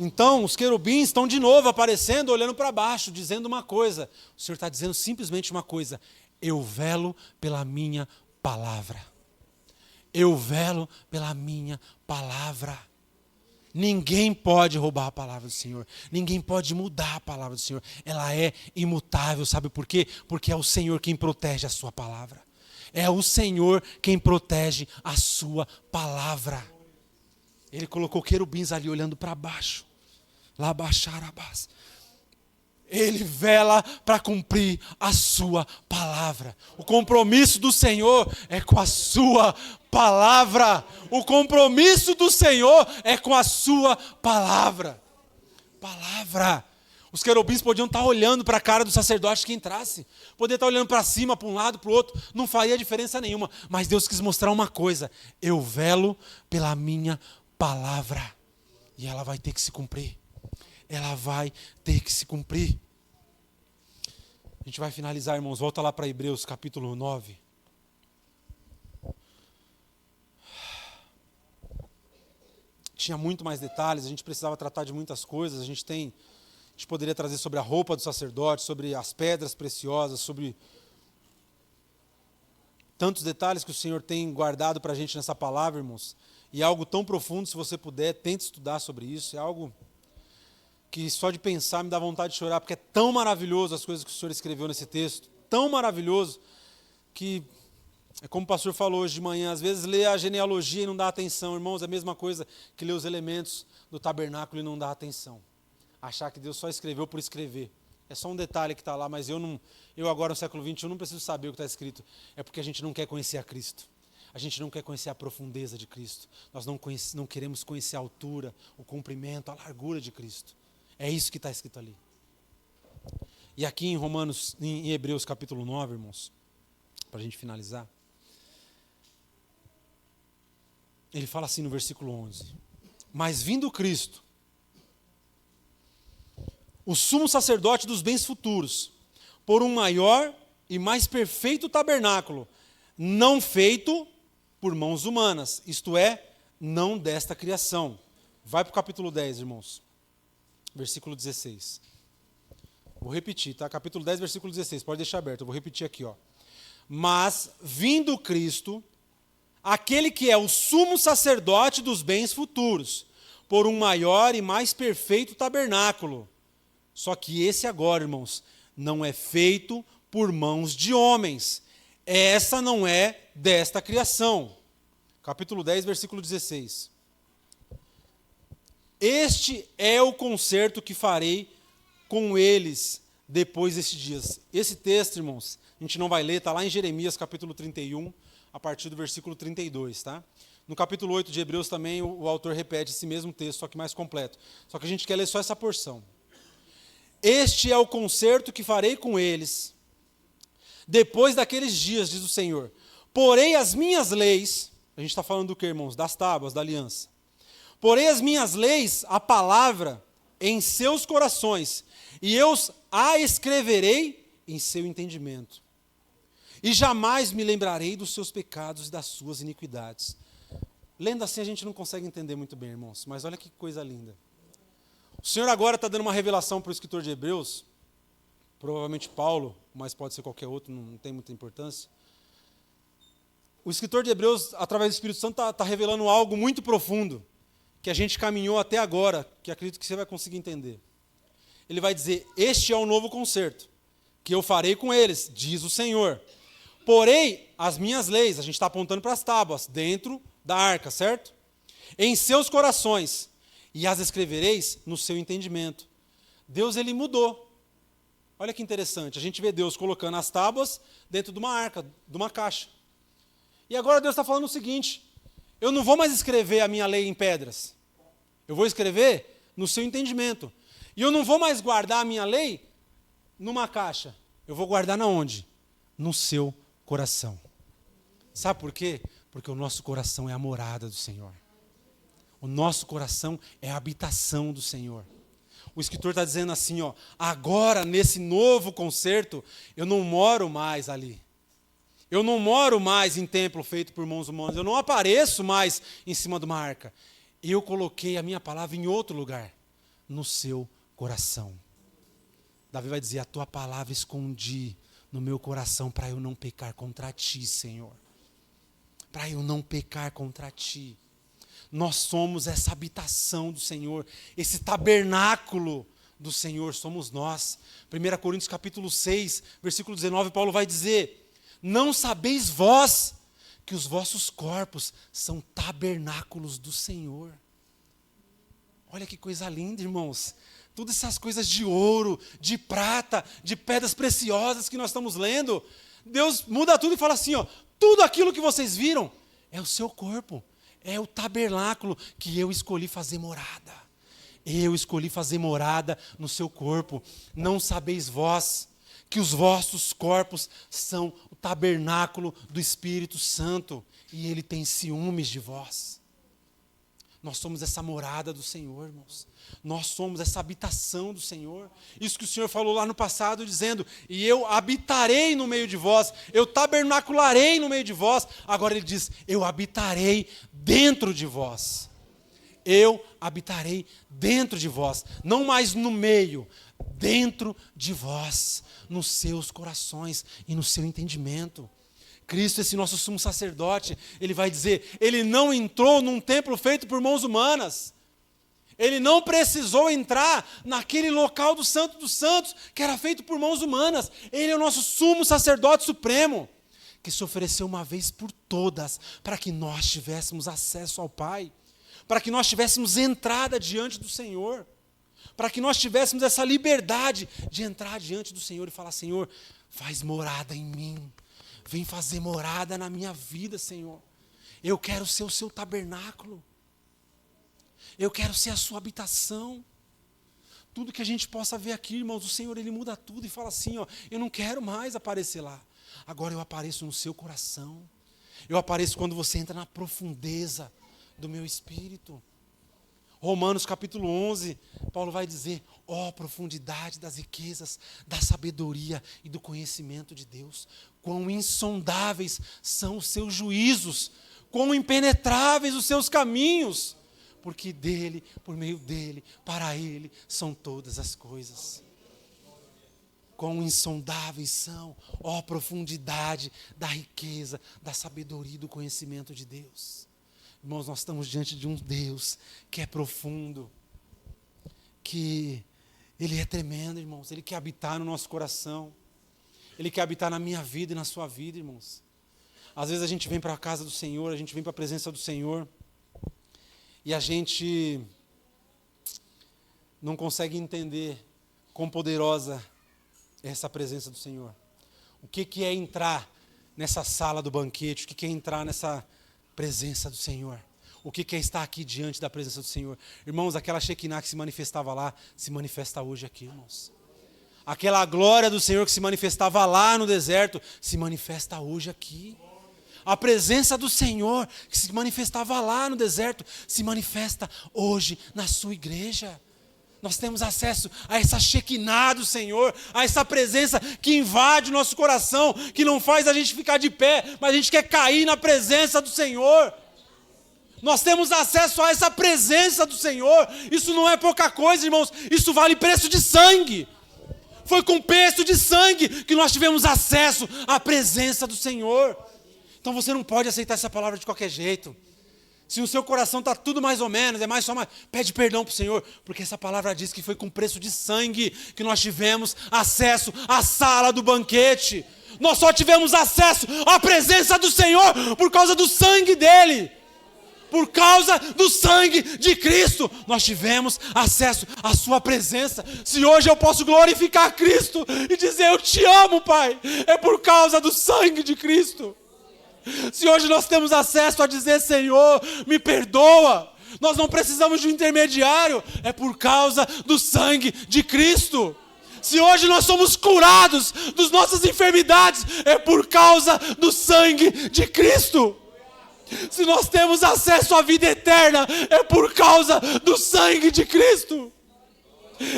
Então, os querubins estão de novo aparecendo, olhando para baixo, dizendo uma coisa. O Senhor está dizendo simplesmente uma coisa. Eu velo pela minha palavra. Eu velo pela minha palavra. Ninguém pode roubar a palavra do Senhor. Ninguém pode mudar a palavra do Senhor. Ela é imutável, sabe por quê? Porque é o Senhor quem protege a sua palavra. É o Senhor quem protege a sua palavra. Ele colocou querubins ali olhando para baixo. Lá baixarabás. Ele vela para cumprir a sua palavra. O compromisso do Senhor é com a sua palavra. O compromisso do Senhor é com a sua palavra. Palavra. Os querubins podiam estar olhando para a cara do sacerdote que entrasse. Podia estar olhando para cima, para um lado, para o outro. Não faria diferença nenhuma. Mas Deus quis mostrar uma coisa. Eu velo pela minha palavra. E ela vai ter que se cumprir. Ela vai ter que se cumprir. A gente vai finalizar, irmãos. Volta lá para Hebreus capítulo 9. Tinha muito mais detalhes, a gente precisava tratar de muitas coisas. A gente poderia trazer sobre a roupa do sacerdote, sobre as pedras preciosas, sobre tantos detalhes que o Senhor tem guardado para a gente nessa palavra, irmãos. E é algo tão profundo, se você puder, tente estudar sobre isso. É algo que só de pensar me dá vontade de chorar, porque é tão maravilhoso as coisas que o Senhor escreveu nesse texto, tão maravilhoso, que é como o pastor falou hoje de manhã, às vezes lê a genealogia e não dá atenção, irmãos, é a mesma coisa que lê os elementos do tabernáculo e não dá atenção. Achar que Deus só escreveu por escrever. É só um detalhe que está lá, mas eu agora no século XXI não preciso saber o que está escrito. É porque a gente não quer conhecer a Cristo. A gente não quer conhecer a profundeza de Cristo. Nós não queremos conhecer a altura, o comprimento, a largura de Cristo. É isso que está escrito ali. E aqui em Hebreus capítulo 9, irmãos, para a gente finalizar, ele fala assim no versículo 11. Mas vindo Cristo, o sumo sacerdote dos bens futuros, por um maior e mais perfeito tabernáculo, não feito por mãos humanas, isto é, não desta criação. Vai para o capítulo 10, irmãos. Versículo 16. Vou repetir, tá? Capítulo 10, versículo 16. Pode deixar aberto, eu vou repetir aqui, ó. Mas, vindo Cristo, aquele que é o sumo sacerdote dos bens futuros, por um maior e mais perfeito tabernáculo. Só que esse agora, irmãos, não é feito por mãos de homens. Essa não é desta criação. Capítulo 10, versículo 16. Este é o concerto que farei com eles depois destes dias. Esse texto, irmãos, a gente não vai ler, está lá em Jeremias, capítulo 31, a partir do versículo 32, tá? No capítulo 8 de Hebreus também o autor repete esse mesmo texto, só que mais completo. Só que a gente quer ler só essa porção. Este é o concerto que farei com eles depois daqueles dias, diz o Senhor. Porei as minhas leis, a gente está falando do que, irmãos? Das tábuas, da aliança. Porei as minhas leis, a palavra, em seus corações, e eu a escreverei em seu entendimento. E jamais me lembrarei dos seus pecados e das suas iniquidades. Lendo assim a gente não consegue entender muito bem, irmãos, mas olha que coisa linda. O Senhor agora está dando uma revelação para o escritor de Hebreus, provavelmente Paulo, mas pode ser qualquer outro, não tem muita importância. O escritor de Hebreus, através do Espírito Santo, está revelando algo muito profundo, que a gente caminhou até agora, que acredito que você vai conseguir entender. Ele vai dizer, este é o novo concerto, que eu farei com eles, diz o Senhor. Porei as minhas leis, a gente está apontando para as tábuas, dentro da arca, certo? Em seus corações, e as escrevereis no seu entendimento. Deus, ele mudou. Olha que interessante, a gente vê Deus colocando as tábuas dentro de uma arca, de uma caixa. E agora Deus está falando o seguinte, eu não vou mais escrever a minha lei em pedras, eu vou escrever no seu entendimento. E eu não vou mais guardar a minha lei numa caixa, eu vou guardar na onde? No seu coração. Sabe por quê? Porque o nosso coração é a morada do Senhor. O nosso coração é a habitação do Senhor. O escritor está dizendo assim, ó, agora nesse novo concerto, eu não moro mais ali. Eu não moro mais em templo feito por mãos humanas. Eu não apareço mais em cima de uma arca. Eu coloquei a minha palavra em outro lugar, no seu coração. Davi vai dizer, a tua palavra escondi no meu coração para eu não pecar contra ti, Senhor. Para eu não pecar contra ti. Nós somos essa habitação do Senhor, esse tabernáculo do Senhor, somos nós. 1 Coríntios capítulo 6, versículo 19, Paulo vai dizer, não sabeis vós que os vossos corpos são tabernáculos do Senhor. Olha que coisa linda, irmãos. Todas essas coisas de ouro, de prata, de pedras preciosas que nós estamos lendo, Deus muda tudo e fala assim, ó, tudo aquilo que vocês viram é o seu corpo. É o tabernáculo que eu escolhi fazer morada. Eu escolhi fazer morada no seu corpo. Não sabeis vós que os vossos corpos são o tabernáculo do Espírito Santo e ele tem ciúmes de vós. Nós somos essa morada do Senhor, irmãos. Nós somos essa habitação do Senhor. Isso que o Senhor falou lá no passado, dizendo, e eu habitarei no meio de vós, eu tabernacularei no meio de vós. Agora ele diz, eu habitarei dentro de vós. Eu habitarei dentro de vós. Não mais no meio, dentro de vós, nos seus corações e no seu entendimento. Cristo, esse nosso sumo sacerdote, ele vai dizer, ele não entrou num templo feito por mãos humanas. Ele não precisou entrar naquele local do Santo dos Santos, que era feito por mãos humanas. Ele é o nosso sumo sacerdote supremo, que se ofereceu uma vez por todas, para que nós tivéssemos acesso ao Pai, para que nós tivéssemos entrada diante do Senhor, para que nós tivéssemos essa liberdade de entrar diante do Senhor e falar, Senhor, faz morada em mim. Vem fazer morada na minha vida, Senhor. Eu quero ser o seu tabernáculo. Eu quero ser a sua habitação. Tudo que a gente possa ver aqui, irmãos, o Senhor, ele muda tudo e fala assim, ó, eu não quero mais aparecer lá. Agora eu apareço no seu coração. Eu apareço quando você entra na profundeza do meu espírito. Romanos capítulo 11, Paulo vai dizer, ó profundidade das riquezas, da sabedoria e do conhecimento de Deus. Quão insondáveis são os seus juízos, quão impenetráveis os seus caminhos, porque dele, por meio dele, para ele são todas as coisas. Quão insondáveis são, ó profundidade da riqueza, da sabedoria e do conhecimento de Deus. Irmãos, nós estamos diante de um Deus que é profundo, que Ele é tremendo, irmãos. Ele quer habitar no nosso coração. Ele quer habitar na minha vida e na sua vida, irmãos. Às vezes a gente vem para a casa do Senhor, a gente vem para a presença do Senhor, e a gente não consegue entender quão poderosa é essa presença do Senhor. O que é entrar nessa sala do banquete? O que é entrar nessa presença do Senhor? O que é estar aqui diante da presença do Senhor? Irmãos, aquela Shekinah que se manifestava lá, se manifesta hoje aqui, irmãos. Aquela glória do Senhor que se manifestava lá no deserto, se manifesta hoje aqui. A presença do Senhor que se manifestava lá no deserto, se manifesta hoje na sua igreja. Nós temos acesso a essa Shekinah do Senhor, a essa presença que invade o nosso coração, que não faz a gente ficar de pé, mas a gente quer cair na presença do Senhor. Nós temos acesso a essa presença do Senhor. Isso não é pouca coisa, irmãos. Isso vale preço de sangue. Foi com preço de sangue que nós tivemos acesso à presença do Senhor. Então você não pode aceitar essa palavra de qualquer jeito. Se no seu coração está tudo mais ou menos, pede perdão para o Senhor, porque essa palavra diz que foi com preço de sangue que nós tivemos acesso à sala do banquete. Nós só tivemos acesso à presença do Senhor por causa do sangue dele. Por causa do sangue de Cristo, nós tivemos acesso à sua presença. Se hoje eu posso glorificar Cristo e dizer eu te amo, Pai, é por causa do sangue de Cristo. Se hoje nós temos acesso a dizer Senhor, me perdoa, nós não precisamos de um intermediário, é por causa do sangue de Cristo. Se hoje nós somos curados das nossas enfermidades, é por causa do sangue de Cristo. Se nós temos acesso à vida eterna, é por causa do sangue de Cristo.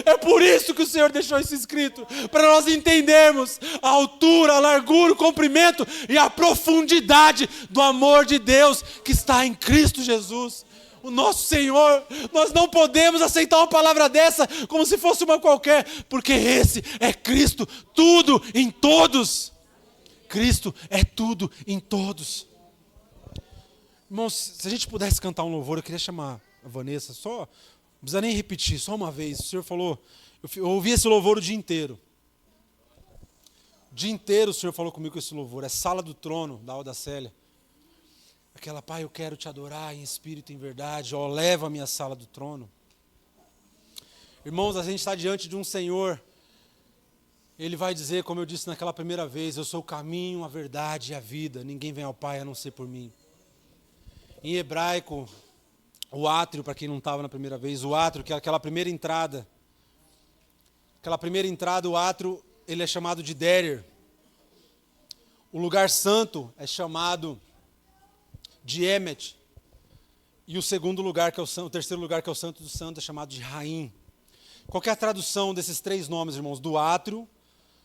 É por isso que o Senhor deixou isso escrito, para nós entendermos a altura, a largura, o comprimento e a profundidade do amor de Deus que está em Cristo Jesus, o nosso Senhor. Nós não podemos aceitar uma palavra dessa como se fosse uma qualquer, porque esse é Cristo, tudo em todos. Cristo é tudo em todos. Irmãos, se a gente pudesse cantar um louvor, eu queria chamar a Vanessa, não precisa nem repetir, só uma vez. O Senhor falou, eu ouvi esse louvor o dia inteiro. O dia inteiro o Senhor falou comigo com esse louvor, é Sala do Trono, da Alda Célia. Aquela, Pai, eu quero te adorar em espírito e em verdade, ó, leva a minha sala do trono. Irmãos, a gente está diante de um Senhor, Ele vai dizer, como eu disse naquela primeira vez, eu sou o caminho, a verdade e a vida, ninguém vem ao Pai a não ser por mim. Em hebraico, o átrio, para quem não estava na primeira vez, o átrio, que é aquela primeira entrada, o átrio, ele é chamado de Derer. O lugar santo é chamado de Emet. E o segundo lugar, que é o terceiro lugar, que é o Santo dos Santos, é chamado de Raim. Qual que é a tradução desses três nomes, irmãos? Do átrio,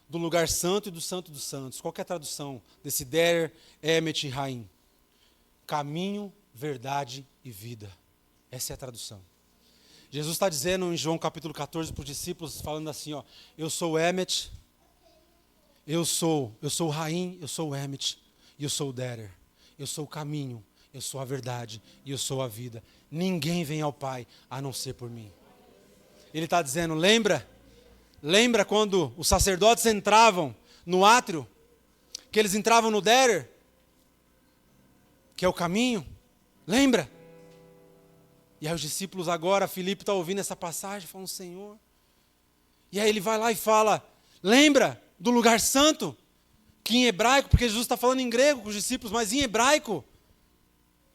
do lugar santo e do Santo dos Santos. Qual que é a tradução desse Derer, Emet e Raim? Caminho, verdade e vida. Essa é a tradução. Jesus está dizendo em João capítulo 14 para os discípulos, falando assim, ó, eu sou o Emet, eu sou o Raim, eu sou o Emet e eu sou o Derer. Eu sou o caminho, eu sou a verdade e eu sou a vida. Ninguém vem ao Pai a não ser por mim. Ele está dizendo, lembra quando os sacerdotes entravam no átrio, que eles entravam no Derer, que é o caminho? Lembra? E aí os discípulos agora, Filipe está ouvindo essa passagem, falando, Senhor. E aí ele vai lá e fala, lembra do lugar santo? Que em hebraico, porque Jesus está falando em grego com os discípulos, mas em hebraico,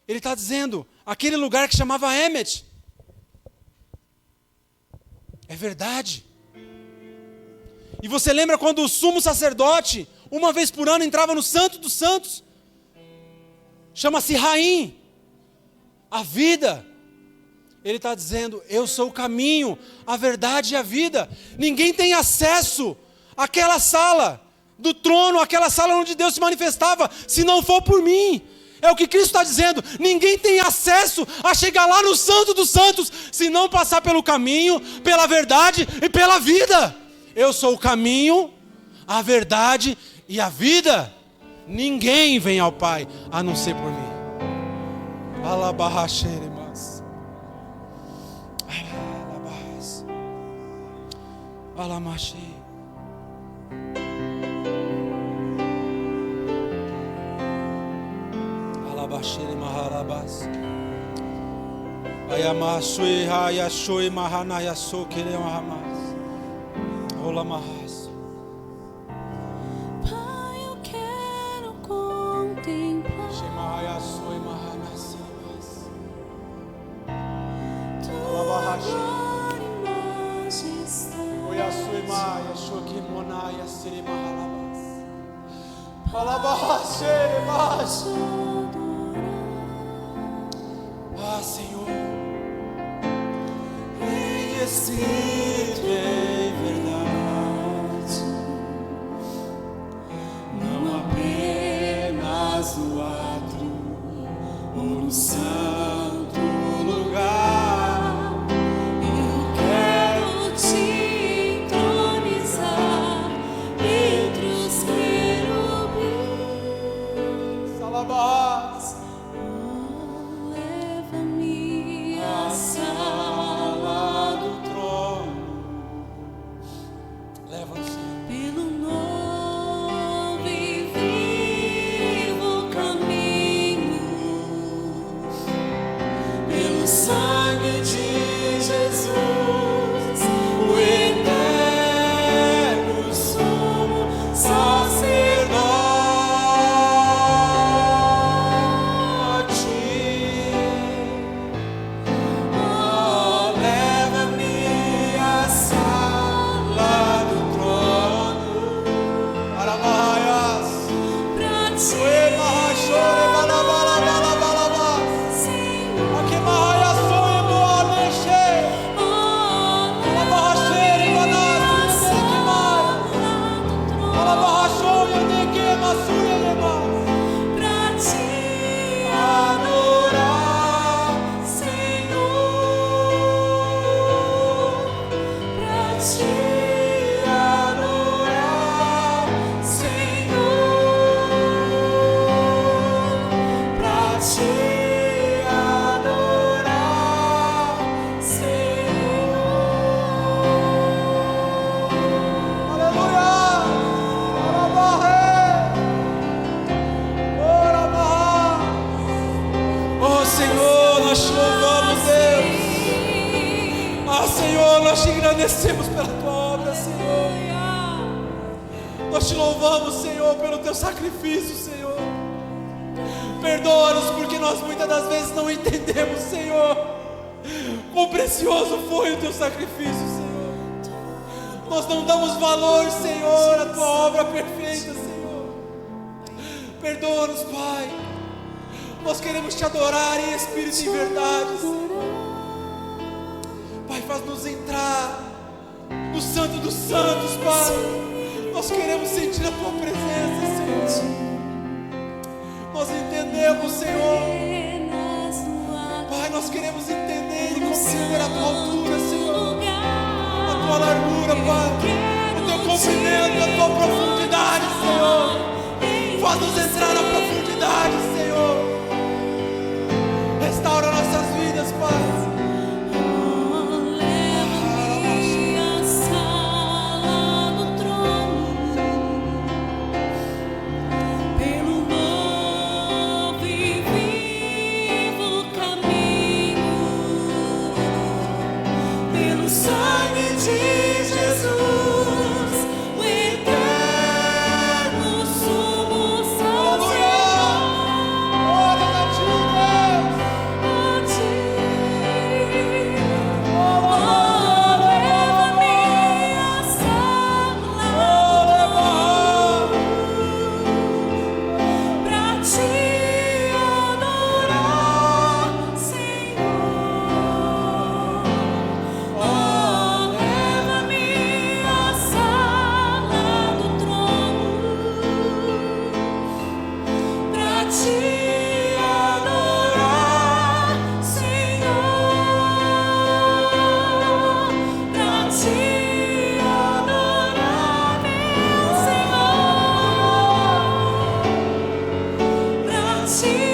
ele está dizendo, aquele lugar que chamava Emet. É verdade. E você lembra quando o sumo sacerdote, uma vez por ano, entrava no Santo dos Santos? Chama-se Raim. A vida. Ele está dizendo, eu sou o caminho, a verdade e a vida. Ninguém tem acesso àquela sala do trono, aquela sala onde Deus se manifestava, se não for por mim. É o que Cristo está dizendo. Ninguém tem acesso a chegar lá no Santo dos Santos se não passar pelo caminho, pela verdade e pela vida. Eu sou o caminho, a verdade e a vida. Ninguém vem ao Pai a não ser por mim. Alabarraxeremas. Alabas. Alamaxe. Alabaxere maharabas. Ayamasui hayashui mahanayasu keremahamas. Olamahas. Pai, eu quero contemplar Shemahayasui mahanasimas. tua glória e majestade. Oyasui mahayashu kemonayasiri mahalabas. Alabaxere mas. Ah, Senhor, em Espírito em verdade, não apenas no átrio ou no santo lugar. Eu quero te entronizar entre os querubins. Salabás, Leva-me à sala do trono. Leva-nos, Senhor. pelo novo e vivo caminho, pelo sangue de Jesus, o eterno sumo sacerdote. Oh, leva-me à sala do trono. Aramaias, pra ti, Emahachore, balabalabalabas. Senhor. Aqui Mahayasoi Moaneshe. Oh, Alabahashere, Manasi, Nekimai. Alabahashoi, Neke, Masuri, Lemas. pra te Adorar, Senhor, pra te adorar, Senhor, pra te adorar, Senhor. aleluia. Arabahe. Orabah. Oh Senhor, nós te louvamos, Deus. Ah, Senhor, nós te agradecemos pela tua obra, Senhor. Nós te louvamos, Senhor, pelo teu sacrifício, Senhor. Perdoa-nos porque nós muitas das vezes não entendemos, Senhor, quão precioso foi o teu sacrifício, Senhor. Nós não damos valor, Senhor, à tua obra perfeita, Senhor. Perdoa-nos, Pai. Nós queremos te adorar em espírito e em verdade, Senhor. Pai, faz-nos entrar no Santo dos Santos, Pai. Nós queremos sentir a tua presença, Senhor. Nós entendemos, Senhor. Pai, nós queremos entender e compreender a tua altura, Senhor. A tua largura, Pai. O teu comprimento, a tua profundidade, Senhor. Faz-nos entrar na profundidade, Senhor. Restaura nossas vidas, Pai. Leva-me à sala do trono, pelo novo e vivo caminho, pelo sangue de Jesus, o eterno sumo te ti.